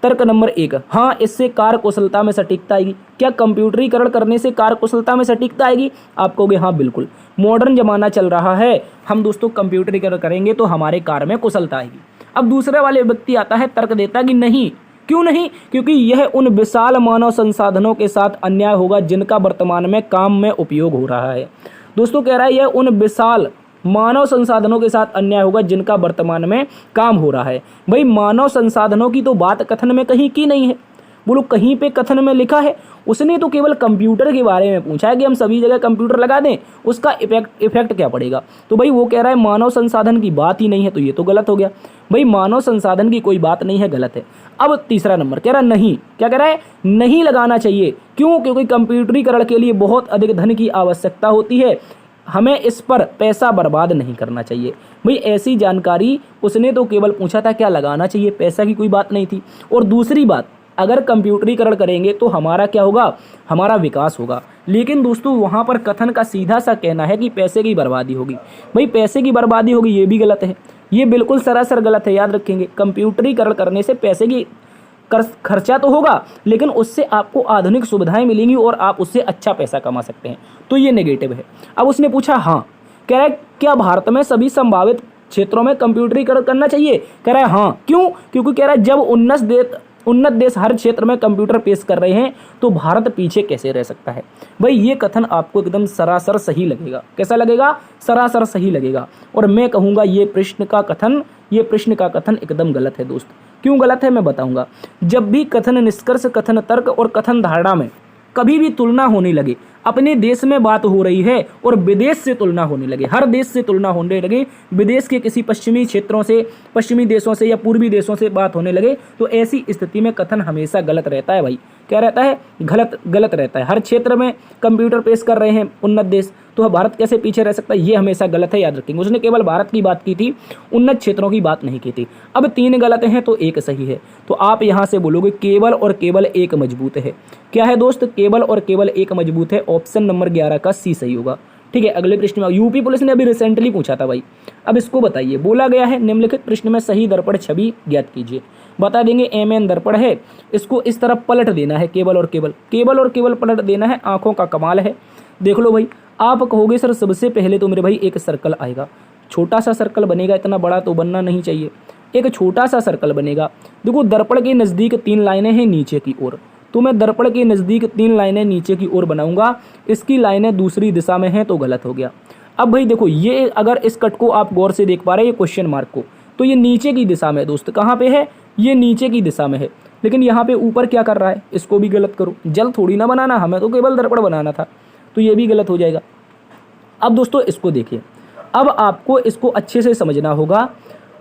तर्क नंबर 1, हाँ इससे कार्यकुशलता में सटीकता आएगी। क्या कंप्यूटरीकरण करने से कार्यकुशलता में सटीकता आएगी, आप कहोगे हाँ बिल्कुल, मॉडर्न जमाना चल रहा है, हम दोस्तों कंप्यूटरीकरण करेंगे तो हमारे कार्य में कुशलता आएगी। अब दूसरे वाले व्यक्ति आता है, तर्क देता है कि नहीं, क्यों नहीं, क्योंकि यह उन विशाल मानव संसाधनों के साथ अन्याय होगा जिनका वर्तमान में काम में उपयोग हो रहा है। दोस्तों कह रहा है यह उन विशाल मानव संसाधनों के साथ अन्याय होगा जिनका वर्तमान में काम हो रहा है। भाई मानव संसाधनों की तो बात कथन में कहीं की नहीं है, बोलो कहीं पे कथन में लिखा है। उसने तो केवल कंप्यूटर के बारे में पूछा है कि हम सभी जगह कंप्यूटर लगा दें, उसका इफेक्ट क्या पड़ेगा। तो भाई वो कह रहा है मानव संसाधन की बात ही नहीं है, तो ये तो गलत हो गया। भाई मानव संसाधन की कोई बात नहीं है, गलत है। अब तीसरा नंबर कह रहा है नहीं, क्या कह रहा है, नहीं लगाना चाहिए। क्यों, क्योंकि कंप्यूटरीकरण के लिए बहुत अधिक धन की आवश्यकता होती है, हमें इस पर पैसा बर्बाद नहीं करना चाहिए। भाई ऐसी जानकारी उसने तो केवल पूछा था क्या लगाना चाहिए, पैसा की कोई बात नहीं थी। और दूसरी बात, अगर कंप्यूटरीकरण करेंगे तो हमारा क्या होगा, हमारा विकास होगा। लेकिन दोस्तों वहाँ पर कथन का सीधा सा कहना है कि पैसे की बर्बादी होगी। भाई पैसे की बर्बादी होगी, ये भी गलत है, ये बिल्कुल सरासर गलत है। याद रखेंगे, कंप्यूटरीकरण करने से पैसे की खर्चा तो होगा, लेकिन उससे आपको आधुनिक सुविधाएं मिलेंगी और आप उससे अच्छा पैसा कमा सकते हैं, तो ये नेगेटिव है। अब उसने पूछा हाँ, कह रहा है क्या भारत में सभी संभावित क्षेत्रों में कंप्यूटरीकरण करना चाहिए, कह रहा है हाँ। क्यों, क्योंकि कह रहा है जब उन्नत देश हर क्षेत्र में कंप्यूटर पेश कर रहे हैं तो भारत पीछे कैसे रह सकता है। भाई ये कथन आपको एकदम सरासर सही लगेगा। कैसा लगेगा, सरासर सही लगेगा। और मैं कहूँगा ये प्रश्न का कथन एकदम गलत है दोस्त। क्यों गलत है मैं बताऊंगा। जब भी कथन निष्कर्ष, कथन तर्क और कथन धारणा में कभी भी तुलना होने लगे, अपने देश में बात हो रही है और विदेश से तुलना होने लगे, हर देश से तुलना होने लगे, विदेश के किसी पश्चिमी क्षेत्रों से, पश्चिमी देशों से या पूर्वी देशों से बात होने लगे, तो ऐसी स्थिति में कथन हमेशा गलत रहता है भाई। क्या रहता है? गलत रहता है। हर क्षेत्र में कंप्यूटर पेश कर रहे हैं उन्नत देश, तो भारत कैसे पीछे रह सकता है? ये हमेशा गलत है, याद रखेंगे। उसने केवल भारत की बात की थी, उन्नत क्षेत्रों की बात नहीं की थी। अब 3 गलत हैं तो 1 सही है, तो आप यहाँ से बोलोगे केवल और केवल 1 मजबूत है। क्या है दोस्त? केवल और केवल 1 मजबूत है। ऑप्शन नंबर 11 का सी सही होगा। ठीक है, अगले प्रश्न में यूपी पुलिस ने अभी रिसेंटली पूछा था भाई। अब इसको बताइए, बोला गया है निम्नलिखित प्रश्न में सही दर्पण छवि ज्ञात कीजिए। बता देंगे एमएन दर्पण है, इसको इस तरफ पलट देना है, केवल और केवल पलट देना है। आंखों का कमाल है। देख लो भाई, आप कहोगे सर सबसे पहले तो मेरे भाई एक सर्कल आएगा, छोटा सा सर्कल बनेगा, इतना बड़ा तो बनना नहीं चाहिए, एक छोटा सा सर्कल बनेगा। देखो दर्पण के नज़दीक 3 लाइनें हैं नीचे की ओर, तो मैं दर्पण के नज़दीक 3 लाइनें नीचे की ओर बनाऊंगा, इसकी लाइनें दूसरी दिशा में हैं तो गलत हो गया। अब भाई देखो, ये अगर इस कट को आप गौर से देख पा रहे हैं, ये क्वेश्चन मार्क को, तो ये नीचे की दिशा में है दोस्त। कहाँ पे है? ये नीचे की दिशा में है, लेकिन यहाँ पे ऊपर क्या कर रहा है? इसको भी गलत करो। जल थोड़ी ना बनाना, हमें तो केवल दर्पण बनाना था, तो ये भी गलत हो जाएगा। अब दोस्तों इसको देखिए, अब आपको इसको अच्छे से समझना होगा।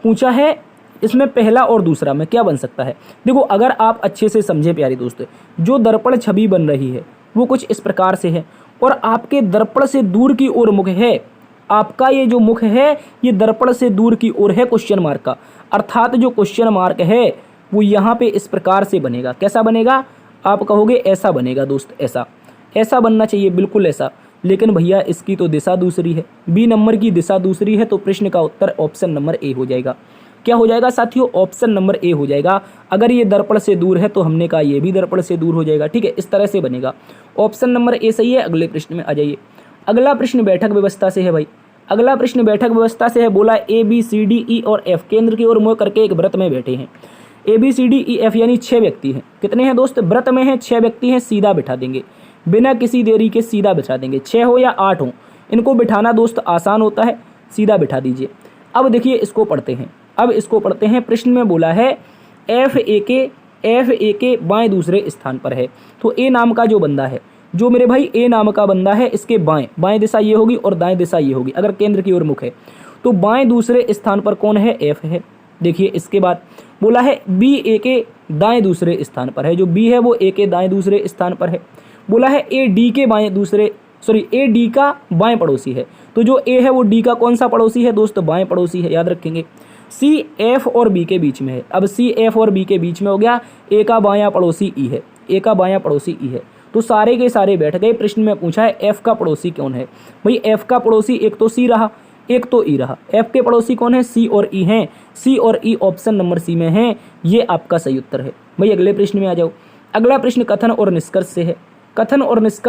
पूछा है इसमें पहला और दूसरा में क्या बन सकता है। देखो अगर आप अच्छे से समझे प्यारे दोस्त, जो दर्पण छवि बन रही है वो कुछ इस प्रकार से है, और आपके दर्पण से दूर की ओर मुख है। आपका ये जो मुख है ये दर्पण से दूर की ओर है क्वेश्चन मार्क का, अर्थात जो क्वेश्चन मार्क है वो यहाँ पे इस प्रकार से बनेगा। कैसा बनेगा? आप कहोगे ऐसा बनेगा दोस्त, ऐसा बनना चाहिए, बिल्कुल ऐसा। लेकिन भैया इसकी तो दिशा दूसरी है, बी नंबर की दिशा दूसरी है, तो प्रश्न का उत्तर ऑप्शन नंबर ए हो जाएगा। क्या हो जाएगा साथियों? ऑप्शन नंबर ए हो जाएगा। अगर ये दर्पण से दूर है तो हमने कहा ये भी दर्पण से दूर हो जाएगा। ठीक है, इस तरह से बनेगा। ऑप्शन नंबर ए सही है। अगले प्रश्न में आ जाइए। अगला प्रश्न बैठक व्यवस्था से है भाई। अगला प्रश्न बैठक व्यवस्था से है। बोला ए बी सी डी ई और एफ केंद्र की ओर मुँह करके एक व्रत में बैठे हैं। A B C D E F यानी 6 व्यक्ति हैं। कितने हैं दोस्त? व्रत में हैं, 6 व्यक्ति हैं। सीधा बिठा देंगे, बिना किसी देरी के सीधा बिठा देंगे। 6 हो या 8 हो, इनको बिठाना दोस्त आसान होता है, सीधा बिठा दीजिए। अब देखिए इसको पढ़ते हैं। प्रश्न में बोला है एफ ए के बाएं दूसरे स्थान पर है। तो ए नाम का जो बंदा है, जो मेरे भाई ए नाम का बंदा है, इसके बाएं दिशा ये होगी और दाएं दिशा ये होगी। अगर केंद्र की ओर मुख है तो बाएं दूसरे स्थान पर कौन है? एफ है। देखिए इसके बाद बोला है बी ए के दाएं दूसरे स्थान पर है। जो बी है वो ए के दाएं दूसरे स्थान पर है। बोला है ए डी का बाएं पड़ोसी है। तो जो ए है वो डी का कौन सा पड़ोसी है दोस्त? बाएं पड़ोसी है, याद रखेंगे। सी एफ और बी के बीच में है। अब सी एफ और बी के बीच में हो गया, ए का बायां पड़ोसी ई है। तो सारे के सारे बैठ गए। प्रश्न में पूछा है एफ का पड़ोसी कौन है। भाई एफ का पड़ोसी एक तो सी रहा, एक तो ई रहा। एफ के पड़ोसी कौन है? सी और ई हैं। सी और ई ऑप्शन नंबर सी में है, ये आपका सही उत्तर है। भाई अगले प्रश्न में आ जाओ। अगला प्रश्न कथन और निष्कर्ष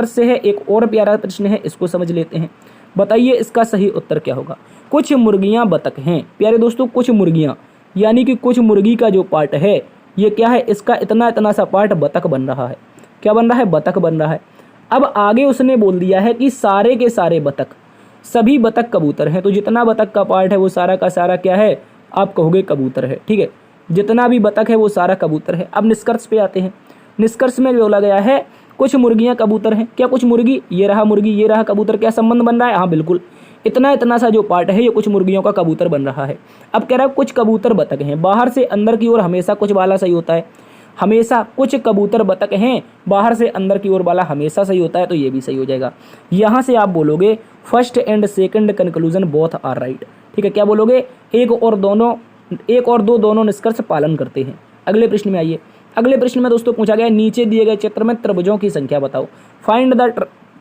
से है। एक और प्यारा प्रश्न है, इसको समझ लेते हैं। बताइए इसका सही उत्तर क्या होगा। कुछ मुर्गियां बतख हैं। प्यारे दोस्तों, कुछ मुर्गियां यानी कि कुछ मुर्गी का जो पार्ट है ये क्या है? इसका इतना सा पार्ट बतख बन रहा है। क्या बन रहा है? बतख बन रहा है। अब आगे उसने बोल दिया है कि सारे के सारे बतख, सभी बतख कबूतर हैं। तो जितना बतख का पार्ट है वो सारा का सारा क्या है? आप कहोगे कबूतर है। ठीक है, जितना भी बतख है वो सारा कबूतर है। अब निष्कर्ष पे आते हैं। निष्कर्ष में बोला गया है कुछ मुर्गियां कबूतर हैं। क्या कुछ मुर्गी? ये रहा मुर्गी, ये रहा कबूतर। क्या संबंध बन रहा है? हाँ बिल्कुल, इतना सा जो पार्ट है ये कुछ मुर्गियों का कबूतर बन रहा है। अब कह रहा है कुछ कबूतर बतख हैं। बाहर से अंदर की ओर हमेशा कुछ वाला सही होता है। हमेशा कुछ कबूतर बतख हैं, बाहर से अंदर की ओर वाला हमेशा सही होता है, तो ये भी सही हो जाएगा। यहाँ से आप बोलोगे first and second conclusion both are right. ठीक है, क्या बोलोगे? एक और दो दोनों निष्कर्ष पालन करते हैं। अगले प्रश्न में आइए। अगले प्रश्न में दोस्तों पूछा गया नीचे दिए गए चित्र में त्रिभुजों की संख्या बताओ। Find the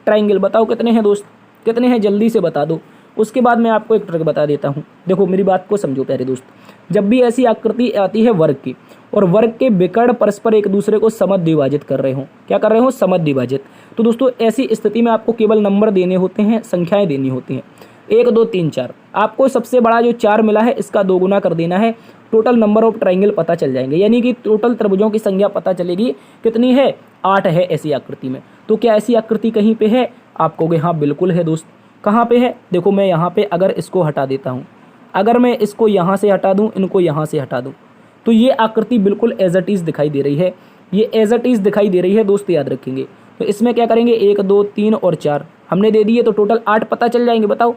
triangle. बताओ कितने हैं दोस्त, कितने हैं? जल्दी से बता दो। उसके बाद मैं आपको एक ट्रिक बता देता हूँ। देखो मेरी बात को समझो प्यारे दोस्त, जब भी ऐसी आकृति आती है वर्ग की, और वर्ग के विकर्ण परस्पर एक दूसरे को समद्विभाजित कर रहे हो, क्या कर रहे हो? समद्विभाजित। तो दोस्तों ऐसी स्थिति में आपको केवल नंबर देने होते हैं, संख्याएं देनी होती हैं। 1 2 3 4। आपको सबसे बड़ा जो 4 मिला है इसका 2 गुना कर देना है, टोटल नंबर ऑफ ट्राइंगल पता चल जाएंगे। यानी कि टोटल त्रिभुजों की संख्या पता चलेगी। कितनी है? 8 है ऐसी आकृति में। तो क्या ऐसी आकृति कहीं पे है? आप कहोगे हाँ बिल्कुल है दोस्त। कहाँ पे है? देखो मैं यहाँ पे अगर इसको हटा देता हूँ, अगर मैं इसको यहाँ से हटा दूँ, इनको यहाँ से हटा दूँ, तो ये आकृति बिल्कुल एज इट इज़ दिखाई दे रही है। ये एज इट इज़ दिखाई दे रही है दोस्त, याद रखेंगे। तो इसमें क्या करेंगे 1 2 3 और 4 हमने दे दिए तो टोटल 8 पता चल जाएंगे। बताओ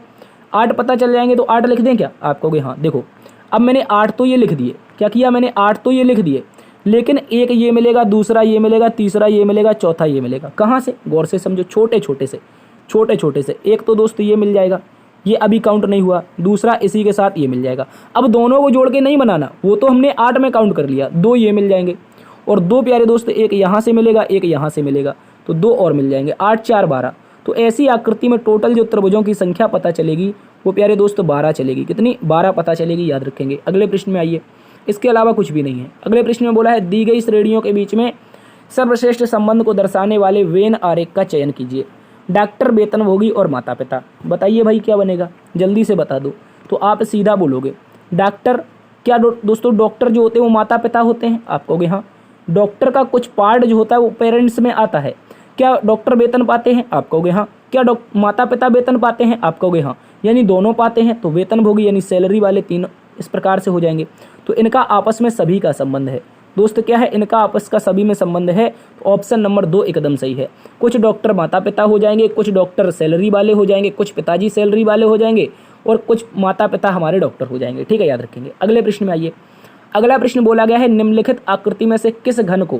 8 पता चल जाएंगे तो 8 लिख दें क्या? आप कहोगे हाँ। देखो अब मैंने 8 तो ये लिख दिए, क्या किया मैंने 8 तो ये लिख दिए, लेकिन एक ये मिलेगा, दूसरा ये मिलेगा, तीसरा ये मिलेगा, चौथा ये मिलेगा। कहाँ से? गौर से समझो, छोटे छोटे से। एक तो दोस्त ये मिल जाएगा, ये अभी काउंट नहीं हुआ, दूसरा इसी के साथ ये मिल जाएगा। अब दोनों को जोड़ के नहीं बनाना, वो तो हमने 8 में काउंट कर लिया, 2 ये मिल जाएंगे और 2 प्यारे दोस्त एक यहाँ से मिलेगा, एक यहाँ से मिलेगा, तो 2 और मिल जाएंगे, 8 4 12। तो ऐसी आकृति में टोटल जो त्रिभुजों की संख्या पता चलेगी वो प्यारे दोस्त 12 चलेगी। कितनी? 12 पता चलेगी, याद रखेंगे। अगले प्रश्न में आइए, इसके अलावा कुछ भी नहीं है। अगले प्रश्न में बोला है दी गई श्रेणियों के बीच में सर्वश्रेष्ठ संबंध को दर्शाने वाले वेन आरेख का चयन कीजिए। डॉक्टर, वेतनभोगी और माता पिता। बताइए भाई क्या बनेगा, जल्दी से बता दो। तो आप सीधा बोलोगे डॉक्टर, क्या दोस्तों डॉक्टर जो होते हैं वो माता पिता होते हैं? आप कहोगे हाँ। डॉक्टर का कुछ पार्ट जो होता है वो पेरेंट्स में आता है। क्या डॉक्टर वेतन पाते हैं? आप कहोगे हाँ। क्या माता पिता वेतन पाते हैं? आप कहोगे हाँ। यानी दोनों पाते हैं, तो वेतनभोगी यानी सैलरी वाले तीनों इस प्रकार से हो जाएंगे। तो इनका आपस में सभी का संबंध है दोस्त। क्या है? इनका आपस का सभी में संबंध है। तो ऑप्शन नंबर 2 एकदम सही है। कुछ डॉक्टर माता पिता हो जाएंगे, कुछ डॉक्टर सैलरी वाले हो जाएंगे, कुछ पिताजी सैलरी वाले हो जाएंगे और कुछ माता पिता हमारे डॉक्टर हो जाएंगे। ठीक है, याद रखेंगे। अगले प्रश्न में आइए। अगला प्रश्न बोला गया है निम्नलिखित आकृति में से किस घन को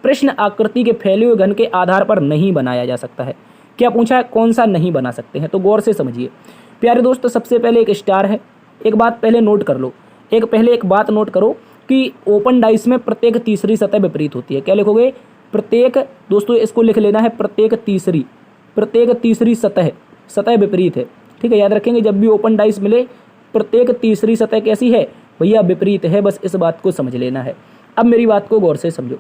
प्रश्न आकृति के फैले हुए घन के आधार पर नहीं बनाया जा सकता है? क्या पूछा है? कौन सा नहीं बना सकते हैं? तो गौर से समझिए प्यारे दोस्त। सबसे पहले एक स्टार है। एक बात पहले नोट कर लो, एक बात नोट करो कि ओपन डाइस में प्रत्येक तीसरी सतह विपरीत होती है। क्या लिखोगे? प्रत्येक, दोस्तों इसको लिख लेना है, प्रत्येक तीसरी सतह विपरीत है। ठीक है, याद रखेंगे। जब भी ओपन डाइस मिले प्रत्येक तीसरी सतह कैसी है भैया? विपरीत है। बस इस बात को समझ लेना है। अब मेरी बात को गौर से समझो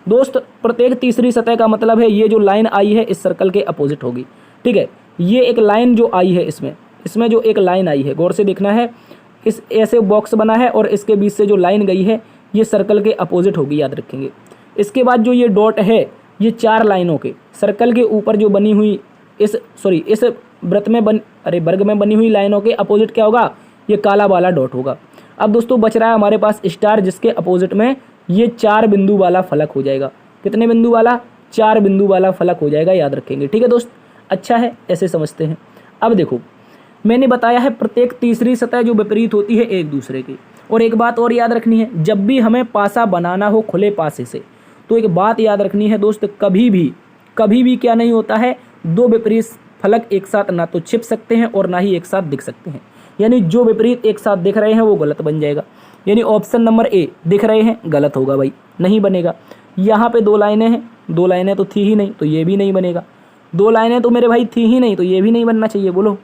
दोस्त। प्रत्येक तीसरी सतह का मतलब है ये जो लाइन आई है इस सर्कल के अपोजिट होगी। ठीक है, ये एक लाइन जो आई है इसमें जो एक लाइन आई है, गौर से देखना है। इस ऐसे बॉक्स बना है और इसके बीच से जो लाइन गई है ये सर्कल के अपोजिट होगी, याद रखेंगे। इसके बाद जो ये डॉट है ये 4 लाइनों के सर्कल के ऊपर जो बनी हुई इस वर्ग में बनी हुई लाइनों के अपोजिट क्या होगा? ये काला वाला डॉट होगा। अब दोस्तों बच रहा है हमारे पास स्टार, जिसके अपोजिट में ये 4 बिंदु वाला फलक हो जाएगा। कितने बिंदु वाला? 4 बिंदु वाला फलक हो जाएगा, याद रखेंगे। ठीक है दोस्त, अच्छा है, ऐसे समझते हैं। अब देखो मैंने बताया है प्रत्येक तीसरी सतह जो विपरीत होती है एक दूसरे की। और एक बात और याद रखनी है, जब भी हमें पासा बनाना हो खुले पासे से तो एक बात याद रखनी है दोस्त, कभी भी क्या नहीं होता है, 2 विपरीत फलक एक साथ ना तो छिप सकते हैं और ना ही एक साथ दिख सकते हैं। यानी जो विपरीत एक साथ दिख रहे हैं वो गलत बन जाएगा। यानी ऑप्शन नंबर ए दिख रहे हैं गलत होगा भाई, नहीं बनेगा। यहाँ पे 2 लाइनें हैं, 2 लाइनें तो थी ही नहीं तो ये भी नहीं बनेगा। 2 लाइनें तो मेरे भाई थी ही नहीं तो ये भी नहीं बनना चाहिए। बोलो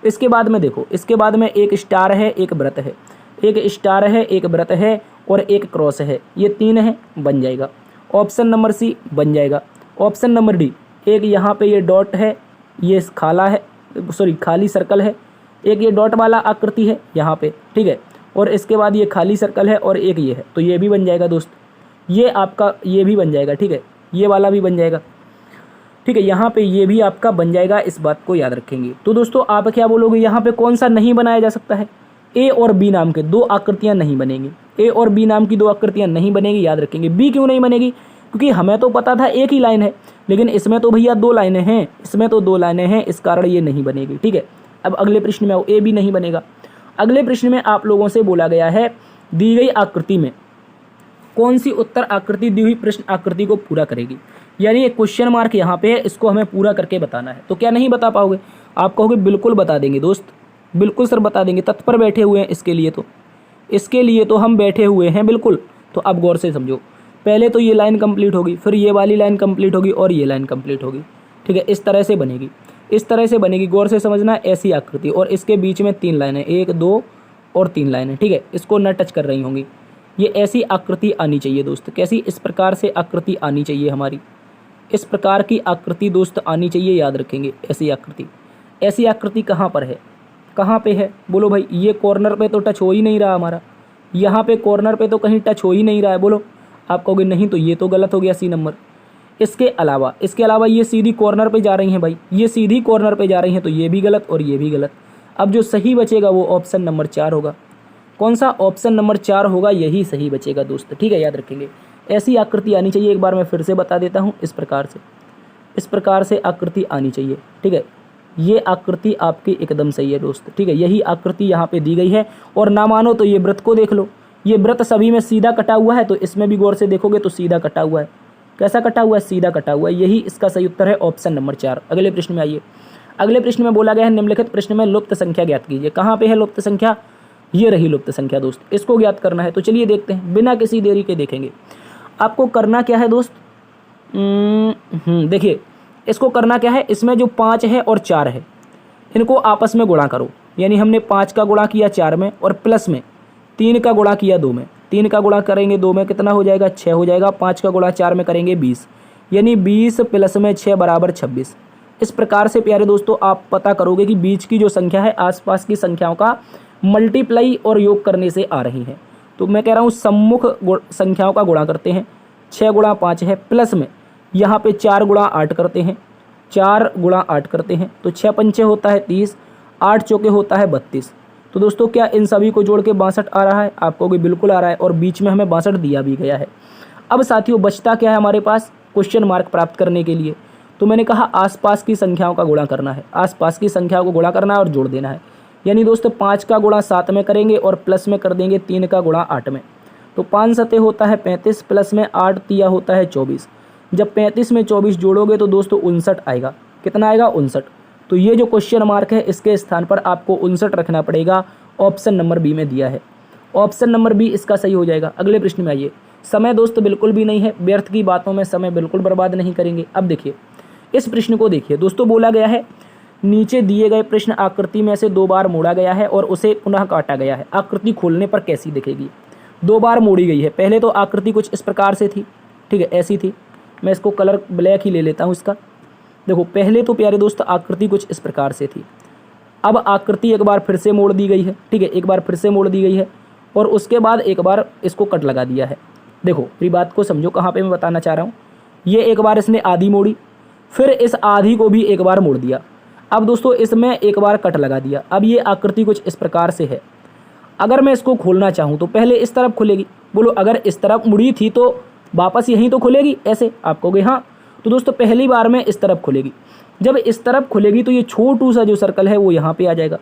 इसके बाद में देखो, इसके बाद में एक स्टार है, एक व्रत है, एक स्टार है, एक व्रत है और एक क्रॉस है। ये 3 है, बन जाएगा। ऑप्शन नंबर सी बन जाएगा। ऑप्शन नंबर डी, एक यहाँ पे ये डॉट है, ये खाली सर्कल है, एक ये डॉट वाला आकृति है यहाँ पे। ठीक है, और इसके बाद ये खाली सर्कल है और एक ये है, तो ये भी बन जाएगा दोस्त। ये आपका ये भी बन जाएगा। ठीक है, ये वाला भी बन जाएगा। ठीक है, यहाँ पे ये भी आपका बन जाएगा, इस बात को याद रखेंगे। तो दोस्तों आप क्या बोलोगे, यहाँ पे कौन सा नहीं बनाया जा सकता है? ए और बी नाम के 2 आकृतियाँ नहीं बनेंगी। ए और बी नाम की 2 आकृतियाँ नहीं बनेगी, याद रखेंगे। बी क्यों नहीं बनेगी? क्योंकि हमें तो पता था एक ही लाइन है, लेकिन इसमें तो भैया 2 लाइनें हैं, इसमें तो 2 लाइनें हैं, इस कारण ये नहीं बनेगी। ठीक है, अब अगले प्रश्न में आओ। ए भी नहीं बनेगा। अगले प्रश्न में आप लोगों से बोला गया है दी गई आकृति में कौन सी उत्तर आकृति दी हुई प्रश्न आकृति को पूरा करेगी? यानी एक क्वेश्चन मार्क यहाँ पे है, इसको हमें पूरा करके बताना है। तो क्या नहीं बता पाओगे? आप कहोगे बिल्कुल बता देंगे दोस्त, बिल्कुल सर बता देंगे, तत्पर बैठे हुए हैं इसके लिए तो हम बैठे हुए हैं बिल्कुल। तो अब गौर से समझो, पहले तो ये लाइन कंप्लीट होगी, फिर ये वाली लाइन कंप्लीट होगी और ये लाइन कंप्लीट होगी। ठीक है, इस तरह से बनेगी, गौर से समझना। ऐसी आकृति और इसके बीच में 3 लाइनें, 1 2 और 3 लाइनें। ठीक है, इसको न टच कर रही होंगी। ये ऐसी आकृति आनी चाहिए दोस्त। कैसी? इस प्रकार से आकृति आनी चाहिए हमारी, इस प्रकार की आकृति दोस्त आनी चाहिए, याद रखेंगे। ऐसी आकृति कहाँ पर है? कहाँ पे है बोलो भाई? ये कॉर्नर पे तो टच हो ही नहीं रहा हमारा, यहाँ पे कॉर्नर पे तो कहीं टच हो ही नहीं रहा है। बोलो, आप कहोगे नहीं, तो ये तो गलत हो गया सी नंबर। इसके अलावा ये सीधी कॉर्नर पे जा रही हैं भाई, ये सीधी कॉर्नर पे जा रही हैं, तो ये भी गलत और ये भी गलत। अब जो सही बचेगा वो ऑप्शन नंबर 4 होगा। कौन सा? ऑप्शन नंबर 4 होगा, यही सही बचेगा दोस्त। ठीक है, याद रखेंगे। ऐसी आकृति आनी चाहिए। एक बार मैं फिर से बता देता हूँ, इस प्रकार से इस प्रकार से आकृति आनी चाहिए। ठीक है, ये आकृति आपकी एकदम सही है दोस्त। ठीक है, यही आकृति यहाँ पे दी गई है। और ना मानो तो ये वृत्त को देख लो, ये वृत्त सभी में सीधा कटा हुआ है, तो इसमें भी गौर से देखोगे तो सीधा कटा हुआ है। कैसा कटा हुआ है? सीधा कटा हुआ है। यही इसका सही उत्तर है ऑप्शन नंबर 4। अगले प्रश्न में आइए। अगले प्रश्न में बोला गया है निम्नलिखित प्रश्न में लुप्त संख्या ज्ञात कीजिए। कहाँ पे है लुप्त संख्या? ये रही लुप्त संख्या दोस्त, इसको ज्ञात करना है। तो चलिए देखते हैं, बिना किसी देरी के देखेंगे। आपको करना क्या है दोस्त? देखिए, इसको करना क्या है, इसमें जो 5 है और 4 है इनको आपस में गुणा करो। यानी हमने 5 का गुणा किया 4 में और प्लस में 3 का गुणा किया 2 में। 3 का गुणा करेंगे 2 में कितना हो जाएगा? 6 हो जाएगा। 5 का गुणा 4 में करेंगे 20, यानी 20 प्लस में 6 बराबर 26। इस प्रकार से प्यारे दोस्तों आप पता करोगे कि बीच की जो संख्या है आसपास की संख्याओं का मल्टीप्लाई और योग करने से आ रही है। तो मैं कह रहा हूँ सम्मुख संख्याओं का गुणा करते हैं। 6 गुणा 5 है, प्लस में यहाँ पे 4 गुणा 8 करते हैं। 4 गुणा 8 करते हैं तो 6 पंचे होता है 30, 8 चौके होता है 32। तो दोस्तों क्या इन सभी को जोड़ के 62 आ रहा है? आपको भी बिल्कुल आ रहा है, और बीच में हमें 62 दिया भी गया है। अब साथियों बचता क्या है हमारे पास क्वेश्चन मार्क प्राप्त करने के लिए? तो मैंने कहा आसपास की संख्याओं का गुणा करना है। आसपास की संख्याओं को गुणा करना है और जोड़ देना है। यानी दोस्तों 5 का गुणा 7 में करेंगे और प्लस में कर देंगे 3 का गुणा 8 में। तो 5 सते होता है 35, प्लस में 8 तिया होता है 24। जब 35 में 24 जोड़ोगे तो दोस्तों 59 आएगा। कितना आएगा? 59। तो ये जो क्वेश्चन मार्क है इसके स्थान पर आपको 59 रखना पड़ेगा। ऑप्शन नंबर बी में दिया है। ऑप्शन नंबर बी इसका सही हो जाएगा। अगले प्रश्न में आइए। समय दोस्त बिल्कुल भी नहीं है, व्यर्थ की बातों में समय बिल्कुल बर्बाद नहीं करेंगे। अब देखिए इस प्रश्न को देखिए दोस्तों, बोला गया है नीचे दिए गए प्रश्न आकृति में से 2 बार मोड़ा गया है और उसे पुनः काटा गया है। आकृति खोलने पर कैसी दिखेगी? 2 बार मोड़ी गई है। पहले तो आकृति कुछ इस प्रकार से थी, ठीक है, ऐसी थी। मैं इसको कलर ब्लैक ही ले लेता हूँ इसका। देखो पहले तो प्यारे दोस्त आकृति कुछ इस प्रकार से थी। अब आकृति एक बार फिर से मोड़ दी गई है। ठीक है, एक बार फिर से मोड़ दी गई है और उसके बाद एक बार इसको कट लगा दिया है। देखो मेरी बात को समझो, कहाँ पे मैं बताना चाह रहा हूँ। ये एक बार इसने आधी मोड़ी, फिर इस आधी को भी एक बार मोड़ दिया। अब दोस्तों इसमें एक बार कट लगा दिया। अब ये आकृति कुछ इस प्रकार से है। अगर मैं इसको खोलना चाहूँ तो पहले इस तरफ खुलेगी। बोलो अगर इस तरफ मुड़ी थी तो वापस यहीं तो खुलेगी ऐसे? आप कहोगे हाँ। तो दोस्तों पहली बार में इस तरफ खुलेगी। जब इस तरफ खुलेगी तो ये छोटू सा जो सर्कल है वो यहाँ पे आ जाएगा।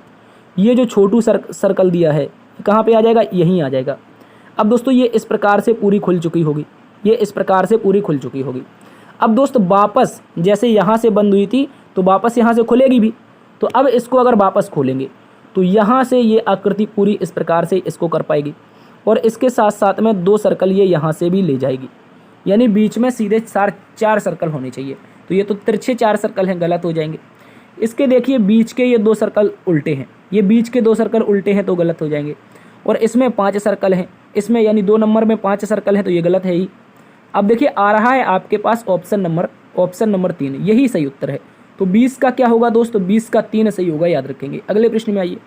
ये जो छोटू सर्कल दिया है कहाँ पे आ जाएगा? यहीं आ जाएगा। अब दोस्तों ये इस प्रकार से पूरी खुल चुकी होगी। ये इस प्रकार से पूरी खुल चुकी होगी। अब दोस्त वापस जैसे यहाँ से बंद हुई थी तो वापस यहाँ से खुलेगी भी। तो अब इसको अगर वापस खोलेंगे तो यहाँ से ये आकृति पूरी इस प्रकार से इसको कर पाएगी और इसके साथ साथ में 2 सर्कल ये यहाँ से भी ले जाएगी। यानी बीच में सीधे 4 सर्कल होने चाहिए। तो ये तो तिरछे 4 सर्कल हैं, गलत हो जाएंगे। इसके देखिए बीच के ये 2 सर्कल उल्टे हैं। ये बीच के 2 सर्कल उल्टे हैं तो गलत हो जाएंगे। और इसमें 5 सर्कल हैं, इसमें यानी 2 नंबर में 5 सर्कल हैं तो ये गलत है ही। अब देखिए आ रहा है आपके पास ऑप्शन नंबर 3, यही सही उत्तर है। तो 20 का क्या होगा दोस्तों? 20 का 3 सही होगा, याद रखेंगे। अगले प्रश्न में आइए।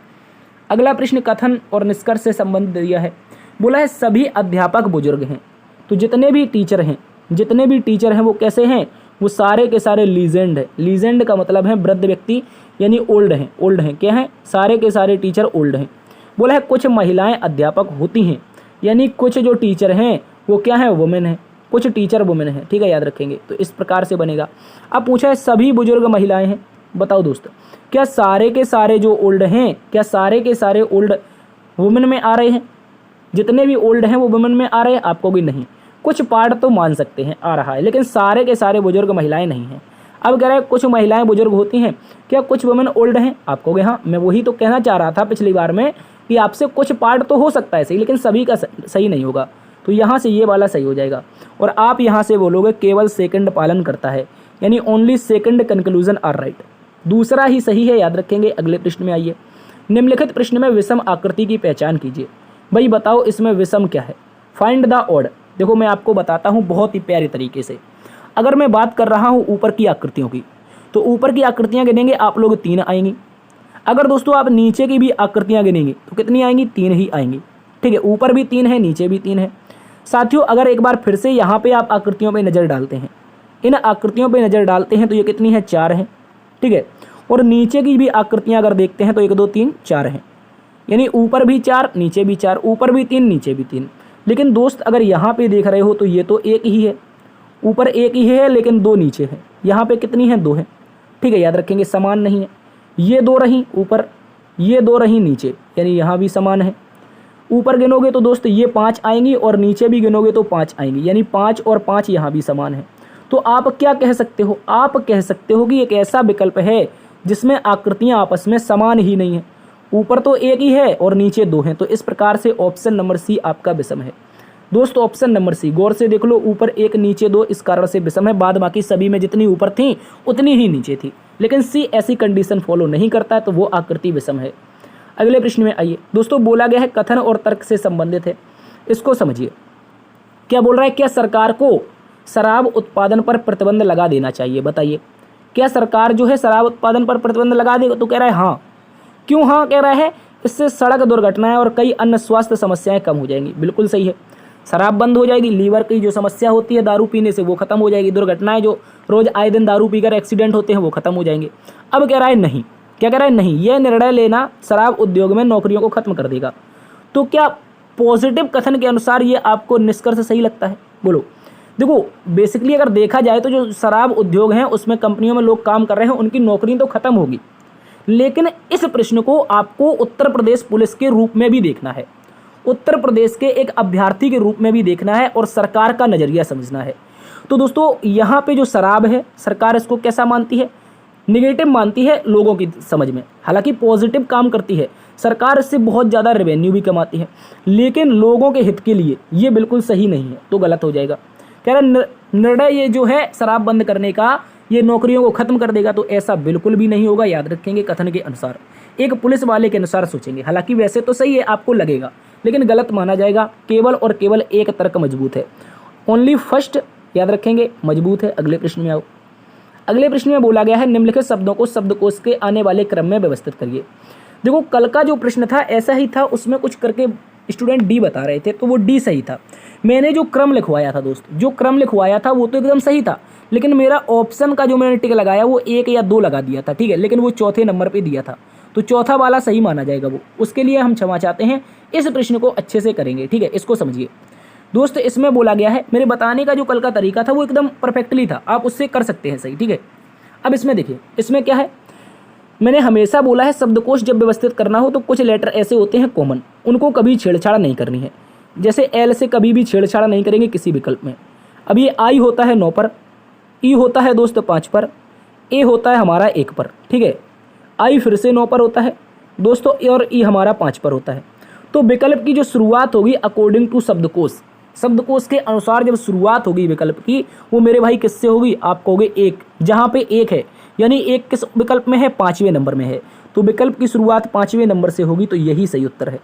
अगला प्रश्न कथन और निष्कर्ष से संबंधित दिया है। बोला है सभी अध्यापक बुजुर्ग हैं। तो जितने भी टीचर हैं वो कैसे हैं? वो सारे के सारे लीजेंड है। लीजेंड का मतलब है वृद्ध व्यक्ति, यानी ओल्ड हैं। क्या हैं? सारे के सारे टीचर ओल्ड हैं। बोला है कुछ महिलाएं अध्यापक होती हैं, यानी कुछ जो टीचर हैं वो क्या है? वुमेन है। कुछ टीचर वुमेन है। ठीक है, याद रखेंगे। तो इस प्रकार से बनेगा। अब पूछा है सभी बुजुर्ग महिलाएं हैं। बताओ दोस्त, क्या सारे के सारे जो ओल्ड हैं, क्या सारे के सारे ओल्ड वुमेन में आ रहे हैं? जितने भी ओल्ड हैं वो वुमेन में आ रहे हैं? आपको भी नहीं। कुछ पार्ट तो मान सकते हैं आ रहा है, लेकिन सारे के सारे बुजुर्ग महिलाएं नहीं हैं। अब कह रहे हैं कुछ महिलाएं बुजुर्ग होती हैं, क्या कुछ वुमेन ओल्ड हैं? आप कहोगे हाँ। मैं वही तो कहना चाह रहा था पिछली बार में कि आपसे कुछ पार्ट तो हो सकता है सही, लेकिन सभी का सही नहीं होगा। तो यहाँ से ये वाला सही हो जाएगा। और आप यहाँ से बोलोगे केवल सेकंड पालन करता है, यानी only second conclusion are right. दूसरा ही सही है, याद रखेंगे। अगले प्रश्न में आइए। निम्नलिखित प्रश्न में विषम आकृति की पहचान कीजिए। भाई बताओ इसमें विषम क्या है? Find the odd. देखो मैं आपको बताता हूँ बहुत ही प्यारे तरीके से। अगर मैं बात कर रहा हूँ ऊपर की आकृतियों की, तो ऊपर की आकृतियाँ गिनेंगे आप लोग 3 आएंगी। अगर दोस्तों आप नीचे की भी आकृतियाँ गिनेंगे तो कितनी आएंगी? 3 ही आएंगी। ठीक है, ऊपर भी 3 है, नीचे भी 3 है। साथियों अगर एक बार फिर से यहाँ पे आप आकृतियों पे नज़र डालते हैं, इन आकृतियों पे नज़र डालते हैं तो ये कितनी है? 4 है। ठीक है, और नीचे की भी आकृतियाँ अगर देखते हैं तो 1 2 3 4 हैं। यानी ऊपर भी 4, नीचे भी 4, ऊपर भी 3, नीचे भी 3। लेकिन दोस्त अगर यहाँ पे देख रहे हो तो ये तो एक ही है, ऊपर एक ही है लेकिन 2 नीचे है। यहाँ पे कितनी है, 2 है, ठीक है, याद रखेंगे, समान नहीं है। ये 2 रही ऊपर, ये 2 रही नीचे, यानी यहाँ भी समान है। ऊपर गिनोगे तो दोस्त ये 5 आएंगी और नीचे भी गिनोगे तो 5 आएंगी, यानी 5 और 5 यहाँ भी समान है। तो आप क्या कह सकते हो, आप कह सकते हो कि एक ऐसा विकल्प है जिसमें आकृतियाँ आपस में समान ही नहीं है, ऊपर तो एक ही है और नीचे 2 हैं। तो इस प्रकार से ऑप्शन नंबर सी आपका विषम है दोस्तों। ऑप्शन नंबर सी, गौर से देख लो, ऊपर 1 नीचे 2, इस कारण से विषम है। बाद बाकी सभी में जितनी ऊपर थी उतनी ही नीचे थी, लेकिन सी ऐसी कंडीशन फॉलो नहीं करता है, तो वो आकृति विषम है। अगले प्रश्न में आइए दोस्तों, बोला गया है कथन और तर्क से संबंधित है, इसको समझिए। क्या बोल रहा है, क्या सरकार को शराब उत्पादन पर प्रतिबंध लगा देना चाहिए? बताइए, क्या सरकार जो है शराब उत्पादन पर प्रतिबंध लगा देगा? तो कह रहा है हाँ। क्यों हाँ कह रहा है? इससे सड़क दुर्घटनाएं और कई अन्य स्वास्थ्य समस्याएं कम हो जाएंगी। बिल्कुल सही है, शराब बंद हो जाएगी, लीवर की जो समस्या होती है दारू पीने से वो खत्म हो जाएगी, दुर्घटनाएं जो रोज आए दिन दारू पीकर एक्सीडेंट होते हैं वो खत्म हो जाएंगे। अब कह रहा है नहीं, क्या कह रहा है? नहीं, यह निर्णय लेना शराब उद्योग में नौकरियों को खत्म कर देगा। तो क्या पॉजिटिव कथन के अनुसार ये आपको निष्कर्ष सही लगता है? बोलो। देखो, बेसिकली अगर देखा जाए तो जो शराब उद्योग हैं उसमें कंपनियों में लोग काम कर रहे हैं, उनकी नौकरी तो खत्म होगी, लेकिन इस प्रश्न को आपको उत्तर प्रदेश पुलिस के रूप में भी देखना है, उत्तर प्रदेश के एक अभ्यर्थी के रूप में भी देखना है और सरकार का नज़रिया समझना है। तो दोस्तों यहाँ पे जो शराब है, सरकार इसको कैसा मानती है? निगेटिव मानती है लोगों की समझ में, हालांकि पॉजिटिव काम करती है। सरकार इससे बहुत ज़्यादा रेवेन्यू भी कमाती है, लेकिन लोगों के हित के लिए ये बिल्कुल सही नहीं है, तो गलत हो जाएगा। कह रहा निर्णय ये जो है शराब बंद करने का, ये नौकरियों को खत्म कर देगा, तो ऐसा बिल्कुल भी नहीं होगा। याद रखेंगे, कथन के अनुसार, एक पुलिस वाले के अनुसार सोचेंगे। हालांकि वैसे तो सही है, आपको लगेगा, लेकिन गलत माना जाएगा। केवल और केवल एक तर्क मजबूत है, ओनली फर्स्ट, याद रखेंगे, मजबूत है। अगले प्रश्न में आओ। अगले प्रश्न में बोला गया है निम्नलिखित शब्दों को शब्दकोश के आने वाले क्रम में व्यवस्थित करिए। देखो, कल का जो प्रश्न था ऐसा ही था, उसमें कुछ करके स्टूडेंट डी बता रहे थे, तो वो डी सही था। मैंने जो क्रम लिखवाया था दोस्त, जो क्रम लिखवाया था वो तो एकदम सही था, लेकिन मेरा ऑप्शन का जो मैंने टिक लगाया वो 1 या 2 लगा दिया था, ठीक है, लेकिन वो चौथे नंबर पे दिया था, तो चौथा वाला सही माना जाएगा वो। उसके लिए हम क्षमा चाहते हैं, इस प्रश्न को अच्छे से करेंगे, ठीक है, इसको समझिए दोस्त। इसमें बोला गया है, मेरे बताने का जो कल का तरीका था वो एकदम परफेक्टली था, आप उससे कर सकते हैं सही, ठीक है। अब इसमें देखिए, इसमें क्या है, मैंने हमेशा बोला है शब्दकोश जब व्यवस्थित करना हो तो कुछ लेटर ऐसे होते हैं कॉमन, उनको कभी छेड़छाड़ नहीं करनी है। जैसे एल से कभी भी छेड़छाड़ नहीं करेंगे किसी विकल्प में। अब ये आई होता है 9 पर, ई होता है दोस्त 5 पर, ए होता है हमारा 1 पर, ठीक है, आई फिर से 9 पर होता है दोस्तों, ए और ई हमारा 5 पर होता है। तो विकल्प की जो शुरुआत होगी अकॉर्डिंग टू शब्दकोश, शब्दकोश के अनुसार जब शुरुआत होगी विकल्प की, वो मेरे भाई किससे होगी? आप कहोगे 1, जहाँ पे 1 है, यानी 1 किस विकल्प में है? 5वें नंबर में है, तो विकल्प की शुरुआत 5वें नंबर से होगी, तो यही सही उत्तर है।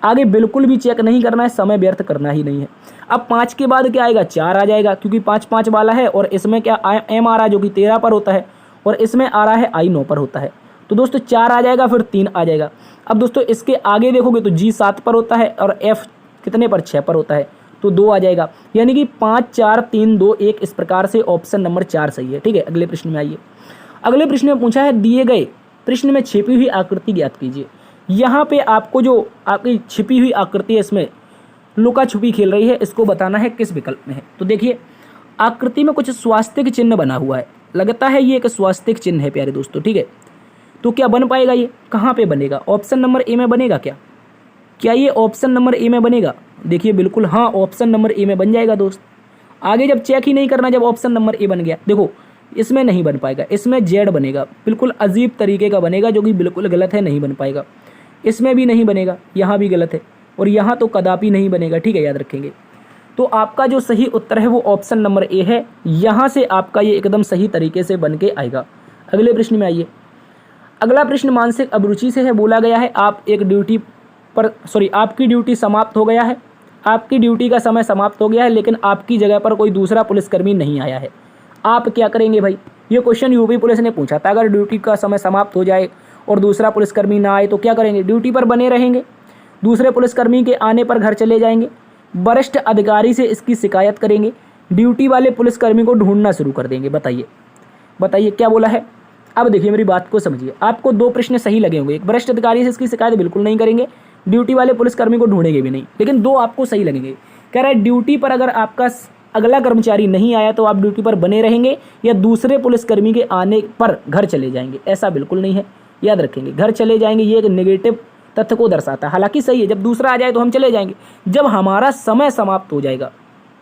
आगे बिल्कुल भी चेक नहीं करना है, समय व्यर्थ करना ही नहीं है। अब 5 के बाद क्या आएगा? 4 आ जाएगा, क्योंकि 5 वाला है, और इसमें क्या एम आ रहा है जो कि 13 पर होता है, और इसमें आ रहा है आई 9 पर होता है, तो दोस्तों 4 आ जाएगा, फिर 3 आ जाएगा। अब दोस्तों इसके आगे देखोगे तो जी 7 पर होता है, और एफ कितने पर? 6 पर होता है, तो 2 आ जाएगा, यानी कि 5 4 3 2 1, इस प्रकार से ऑप्शन नंबर 4 सही है, ठीक है। अगले प्रश्न में आइए। अगले प्रश्न में पूछा है दिए गए प्रश्न में छिपी हुई आकृति ज्ञात कीजिए। यहाँ पे आपको जो आपकी छिपी हुई आकृति है, इसमें लुका छुपी खेल रही है, इसको बताना है किस विकल्प में है। तो देखिए, आकृति में कुछ स्वास्तिक चिन्ह बना हुआ है, लगता है ये एक स्वास्तिक चिन्ह है प्यारे दोस्तों, ठीक है। तो क्या बन पाएगा? ये कहाँ पे बनेगा? ऑप्शन नंबर ए में बनेगा क्या? क्या ये ऑप्शन नंबर ए में बनेगा? देखिए बिल्कुल हाँ, ऑप्शन नंबर ए में बन जाएगा दोस्त। आगे जब चेक ही नहीं करना, जब ऑप्शन नंबर ए बन गया, देखो इसमें नहीं बन पाएगा, इसमें जेड बनेगा, बिल्कुल अजीब तरीके का बनेगा, जो कि बिल्कुल गलत है, नहीं बन पाएगा। इसमें भी नहीं बनेगा, यहाँ भी गलत है, और यहाँ तो कदापि नहीं बनेगा, ठीक है, याद रखेंगे। तो आपका जो सही उत्तर है वो ऑप्शन नंबर ए है, यहाँ से आपका ये एकदम सही तरीके से बन के आएगा। अगले प्रश्न में आइए। अगला प्रश्न मानसिक अभिरुचि से है। बोला गया है आपकी ड्यूटी समाप्त हो गया है, आपकी ड्यूटी का समय समाप्त हो गया है, लेकिन आपकी जगह पर कोई दूसरा पुलिसकर्मी नहीं आया है। आप क्या करेंगे भाई? ये क्वेश्चन यूपी पुलिस ने पूछा था, अगर ड्यूटी का समय समाप्त हो जाए और दूसरा पुलिसकर्मी ना आए तो क्या करेंगे? ड्यूटी पर बने रहेंगे, दूसरे पुलिसकर्मी के आने पर घर चले जाएंगे, वरिष्ठ अधिकारी से इसकी शिकायत करेंगे, ड्यूटी वाले पुलिसकर्मी को ढूंढना शुरू कर देंगे। बताइए क्या बोला है? अब देखिए मेरी बात को समझिए, आपको 2 प्रश्न सही लगे होंगे। एक, वरिष्ठ अधिकारी से इसकी शिकायत बिल्कुल नहीं करेंगे, ड्यूटी वाले पुलिसकर्मी को ढूंढेंगे भी नहीं, लेकिन 2 आपको सही लगेंगे। कह रहा है ड्यूटी पर अगर आपका अगला कर्मचारी नहीं आया तो आप ड्यूटी पर बने रहेंगे या दूसरे पुलिसकर्मी के आने पर घर चले जाएंगे, ऐसा बिल्कुल नहीं है, याद रखेंगे। घर चले जाएंगे ये एक नेगेटिव तथ्य को दर्शाता है। हालांकि सही है, जब दूसरा आ जाए तो हम चले जाएंगे, जब हमारा समय समाप्त हो जाएगा,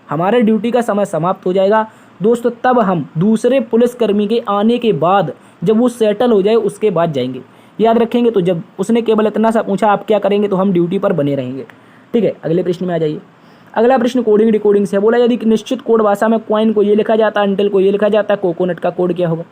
हमारे ड्यूटी का समय समाप्त हो जाएगा दोस्तों, तब हम दूसरे पुलिसकर्मी के आने के बाद, जब वो सेटल हो जाए उसके बाद जाएंगे, याद रखेंगे। तो जब उसने केवल इतना सा पूछा आप क्या करेंगे, तो हम ड्यूटी पर बने रहेंगे, ठीक है। अगले प्रश्न में आ जाइए। अगला प्रश्न कोडिंग डिकोडिंग से बोला, यदि निश्चित कोड भाषा में कॉइन को ये लिखा जाता है, अंटिल को ये लिखा जाता है, कोकोनट का कोड क्या होगा।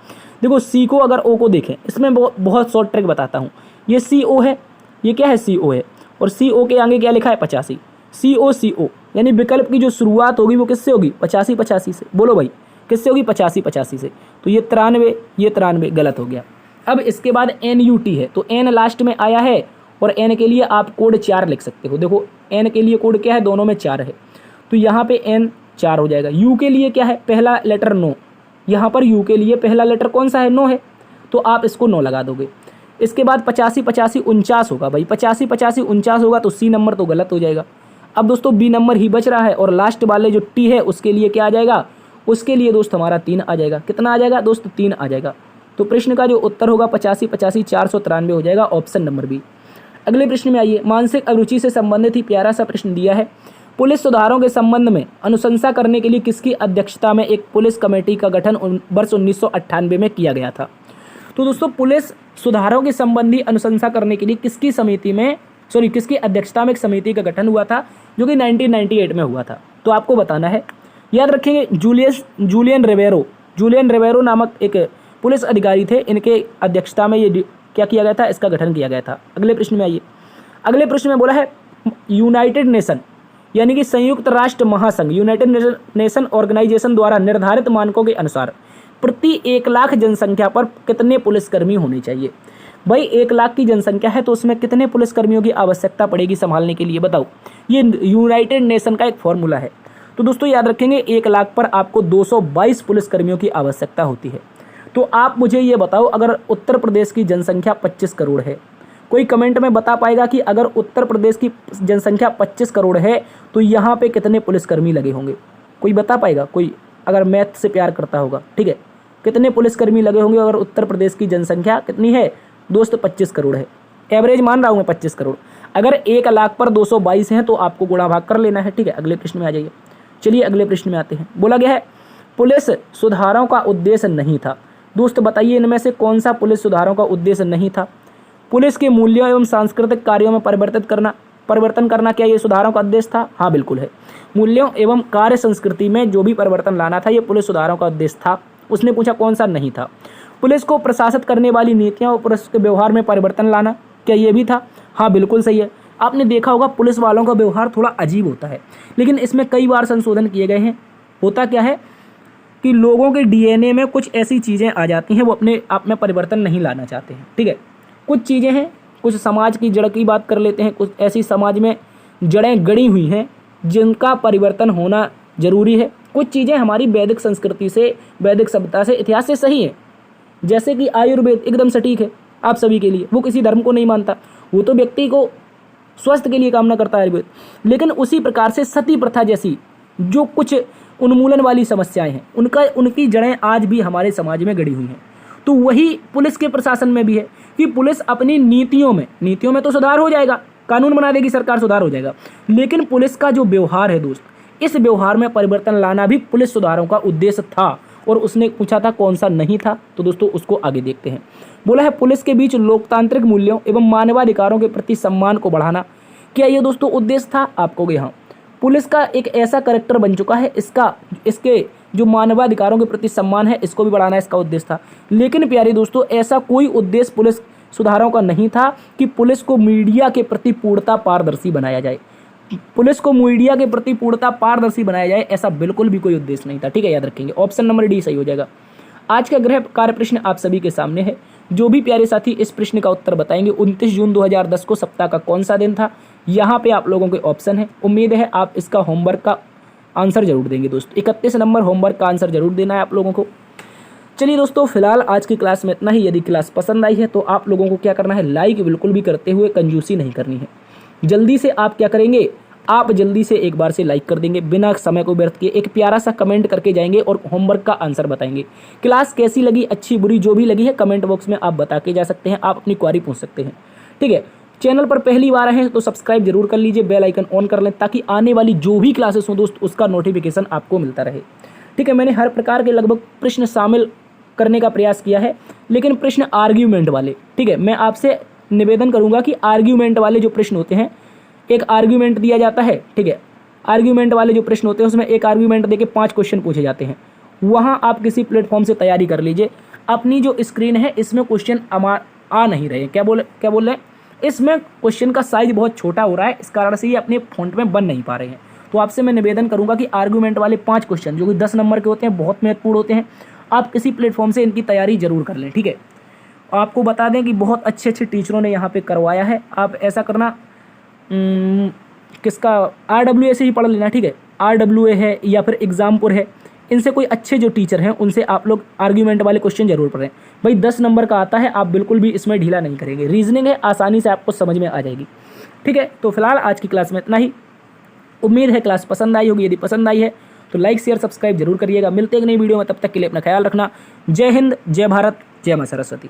देखो सी को अगर ओ को देखें, इसमें बहुत शॉर्ट ट्रिक बताता हूँ। ये सी ओ है, ये क्या है सी ओ है, और सी ओ के आगे क्या लिखा है 85, सी ओ यानी विकल्प की जो शुरुआत होगी वो किससे होगी 85 से। बोलो भाई किससे होगी 85 से। तो ये 93 गलत हो गया। अब इसके बाद NUT है, तो N लास्ट में आया है और N के लिए आप कोड 4 लिख सकते हो। देखो N के लिए कोड क्या है, दोनों में 4 है, तो यहाँ पे N 4 हो जाएगा। U के लिए क्या है, पहला लेटर नो, यहाँ पर U के लिए पहला लेटर कौन सा है, नो है, तो आप इसको 9 लगा दोगे। इसके बाद 85 49 होगा भाई, 85 49 होगा तो C नंबर तो गलत हो जाएगा। अब दोस्तों B नंबर ही बच रहा है और लास्ट वाले जो T है उसके लिए क्या आ जाएगा, उसके लिए दोस्त हमारा 3 आ जाएगा। कितना आ जाएगा दोस्त, 3 आ जाएगा। तो प्रश्न का जो उत्तर होगा 85 493 हो जाएगा, ऑप्शन नंबर बी। अगले प्रश्न में आइए। मानसिक अभिरुचि से संबंधित ही प्यारा सा प्रश्न दिया है। पुलिस सुधारों के संबंध में अनुशंसा करने के लिए किसकी अध्यक्षता में एक पुलिस कमेटी का गठन वर्ष 1998 में किया गया था। तो दोस्तों पुलिस सुधारों के संबंधी अनुशंसा करने के लिए किसकी अध्यक्षता में एक समिति का गठन हुआ था, जो कि 1998 में हुआ था। तो आपको बताना है, याद रखेंगे जूलियन रिवेरो नामक एक पुलिस अधिकारी थे, इनके अध्यक्षता में ये क्या किया गया था, इसका गठन किया गया था। अगले प्रश्न में आइए। अगले प्रश्न में बोला है यूनाइटेड नेशन यानी कि संयुक्त राष्ट्र महासंघ, यूनाइटेड नेशन ऑर्गेनाइजेशन द्वारा निर्धारित मानकों के अनुसार प्रति 1 लाख जनसंख्या पर कितने पुलिसकर्मी होने चाहिए। भाई 1 लाख की जनसंख्या है तो उसमें कितने पुलिसकर्मियों की आवश्यकता पड़ेगी संभालने के लिए, बताओ। ये यूनाइटेड नेशन का एक फॉर्मूला है। तो दोस्तों याद रखेंगे 1 लाख पर आपको 222 पुलिसकर्मियों की आवश्यकता होती है। तो आप मुझे ये बताओ, अगर उत्तर प्रदेश की जनसंख्या 25 करोड़ है, कोई कमेंट में बता पाएगा कि अगर उत्तर प्रदेश की जनसंख्या 25 करोड़ है तो यहाँ पे कितने पुलिसकर्मी लगे होंगे, कोई बता पाएगा, कोई अगर मैथ से प्यार करता होगा, ठीक है। कितने पुलिसकर्मी लगे होंगे अगर उत्तर प्रदेश की जनसंख्या कितनी है दोस्त, 25 करोड़ है। एवरेज मान रहा हूँ मैं 25 करोड़। अगर 1 लाख पर 222 हैं तो आपको गुणा भाग कर लेना है, ठीक है। अगले प्रश्न में आ जाइए। चलिए अगले प्रश्न में आते हैं। बोला गया है पुलिस सुधारों का उद्देश्य नहीं था। दोस्त बताइए इनमें से कौन सा पुलिस सुधारों का उद्देश्य नहीं था। पुलिस के मूल्यों एवं सांस्कृतिक कार्यों में परिवर्तन करना क्या ये सुधारों का उद्देश्य था। हाँ बिल्कुल है। मूल्यों एवं कार्य संस्कृति में जो भी परिवर्तन लाना था ये पुलिस सुधारों का उद्देश्य था। उसने पूछा कौन सा नहीं था। पुलिस को प्रशासित करने वाली नीतियों और पुलिस के व्यवहार में परिवर्तन लाना, क्या ये भी था। हाँ बिल्कुल सही है। आपने देखा होगा पुलिस वालों का व्यवहार थोड़ा अजीब होता है, लेकिन इसमें कई बार संशोधन किए गए हैं। होता क्या है कि लोगों के DNA में कुछ ऐसी चीज़ें आ जाती हैं वो अपने आप में परिवर्तन नहीं लाना चाहते हैं, ठीक है। कुछ चीज़ें हैं, कुछ समाज की जड़ की बात कर लेते हैं, कुछ ऐसी समाज में जड़ें गड़ी हुई हैं जिनका परिवर्तन होना जरूरी है। कुछ चीज़ें हमारी वैदिक संस्कृति से, वैदिक सभ्यता से, इतिहास से सही है। जैसे कि आयुर्वेद एकदम सटीक है आप सभी के लिए, वो किसी धर्म को नहीं मानता, वो तो व्यक्ति को स्वस्थ के लिए कामना करता है आयुर्वेद। लेकिन उसी प्रकार से सती प्रथा जैसी जो कुछ उन्मूलन वाली समस्याएं हैं उनकी जड़ें आज भी हमारे समाज में गड़ी हुई हैं। तो वही पुलिस के प्रशासन में भी है कि पुलिस अपनी नीतियों में तो सुधार हो जाएगा, कानून बना देगी सरकार, सुधार हो जाएगा, लेकिन पुलिस का जो व्यवहार है दोस्त, इस व्यवहार में परिवर्तन लाना भी पुलिस सुधारों का उद्देश्य था। और उसने पूछा था कौन सा नहीं था, तो दोस्तों उसको आगे देखते हैं। बोला है पुलिस के बीच लोकतांत्रिक मूल्यों एवं मानवाधिकारों के प्रति सम्मान को बढ़ाना, क्या ये दोस्तों उद्देश्य था। आपको यहाँ पुलिस का एक ऐसा कैरेक्टर बन चुका है, इसके जो मानवाधिकारों के प्रति सम्मान है इसको भी बढ़ाना इसका उद्देश्य था। लेकिन प्यारे दोस्तों ऐसा कोई उद्देश्य पुलिस सुधारों का नहीं था कि पुलिस को मीडिया के प्रति पूर्णता पारदर्शी बनाया जाए। पुलिस को मीडिया के प्रति पूर्णता पारदर्शी बनाया जाए, ऐसा बिल्कुल भी कोई उद्देश्य नहीं था, ठीक है। याद रखेंगे ऑप्शन नंबर डी सही हो जाएगा। आज का गृह कार्य प्रश्न आप सभी के सामने है। जो भी प्यारे साथी इस प्रश्न का उत्तर बताएंगे 29 जून 2010 को सप्ताह का कौन सा दिन था, यहाँ पे आप लोगों के ऑप्शन है। उम्मीद है आप इसका होमवर्क का आंसर जरूर देंगे दोस्तों। 31 नंबर होमवर्क का आंसर जरूर देना है आप लोगों को। चलिए दोस्तों फिलहाल आज की क्लास में इतना ही। यदि क्लास पसंद आई है तो आप लोगों को क्या करना है, लाइक बिल्कुल भी करते हुए कंजूसी नहीं करनी है। जल्दी से आप क्या करेंगे, आप जल्दी से एक बार से लाइक कर देंगे, बिना समय को व्यर्थ किए एक प्यारा सा कमेंट करके जाएंगे और होमवर्क का आंसर बताएंगे। क्लास कैसी लगी, अच्छी बुरी जो भी लगी है कमेंट बॉक्स में आप बता के जा सकते हैं, आप अपनी क्वारी पूछ सकते हैं। ठीक है, चैनल पर पहली बार आए हैं तो सब्सक्राइब जरूर कर लीजिए, बेल आइकन ऑन कर लें ताकि आने वाली जो भी क्लासेस हों दोस्त उसका नोटिफिकेशन आपको मिलता रहे। ठीक है, मैंने हर प्रकार के लगभग प्रश्न शामिल करने का प्रयास किया है, लेकिन प्रश्न आर्ग्यूमेंट वाले, ठीक है, मैं आपसे निवेदन करूंगा कि आर्ग्यूमेंट वाले जो प्रश्न होते हैं, एक आर्ग्यूमेंट दिया जाता है, ठीक है, आर्ग्यूमेंट वाले जो प्रश्न होते हैं उसमें एक आर्ग्यूमेंट देके 5 क्वेश्चन पूछे जाते हैं। वहाँ आप किसी प्लेटफॉर्म से तैयारी कर लीजिए। अपनी जो स्क्रीन है इसमें क्वेश्चन आ नहीं रहे हैं, क्या बोल रहे हैं, इसमें क्वेश्चन का साइज बहुत छोटा हो रहा है, इस कारण से ये अपने फॉन्ट में बन नहीं पा रहे हैं। तो आपसे मैं निवेदन करूंगा कि आर्ग्यूमेंट वाले 5 क्वेश्चन जो कि 10 नंबर के होते हैं, बहुत महत्वपूर्ण होते हैं, आप किसी प्लेटफॉर्म से इनकी तैयारी जरूर कर लें। ठीक है, आपको बता दें कि बहुत अच्छे अच्छे टीचरों ने यहाँ पे करवाया है। आप ऐसा करना, किसका RWA से ही पढ़ लेना। ठीक है, RWA है या फिर एग्जामपुर है, इनसे कोई अच्छे जो टीचर हैं उनसे आप लोग आर्ग्यूमेंट वाले क्वेश्चन जरूर पढ़ें। भाई 10 नंबर का आता है, आप बिल्कुल भी इसमें ढीला नहीं करेंगे, रीजनिंग है, आसानी से आपको समझ में आ जाएगी। ठीक है, तो फिलहाल आज की क्लास में इतना ही। उम्मीद है क्लास पसंद आई होगी, यदि पसंद आई है तो लाइक शेयर सब्सक्राइब जरूर करिएगा। मिलते हैं एक नई वीडियो में, तब तक के लिए अपना ख्याल रखना। जय हिंद, जय भारत, जय मां सरस्वती।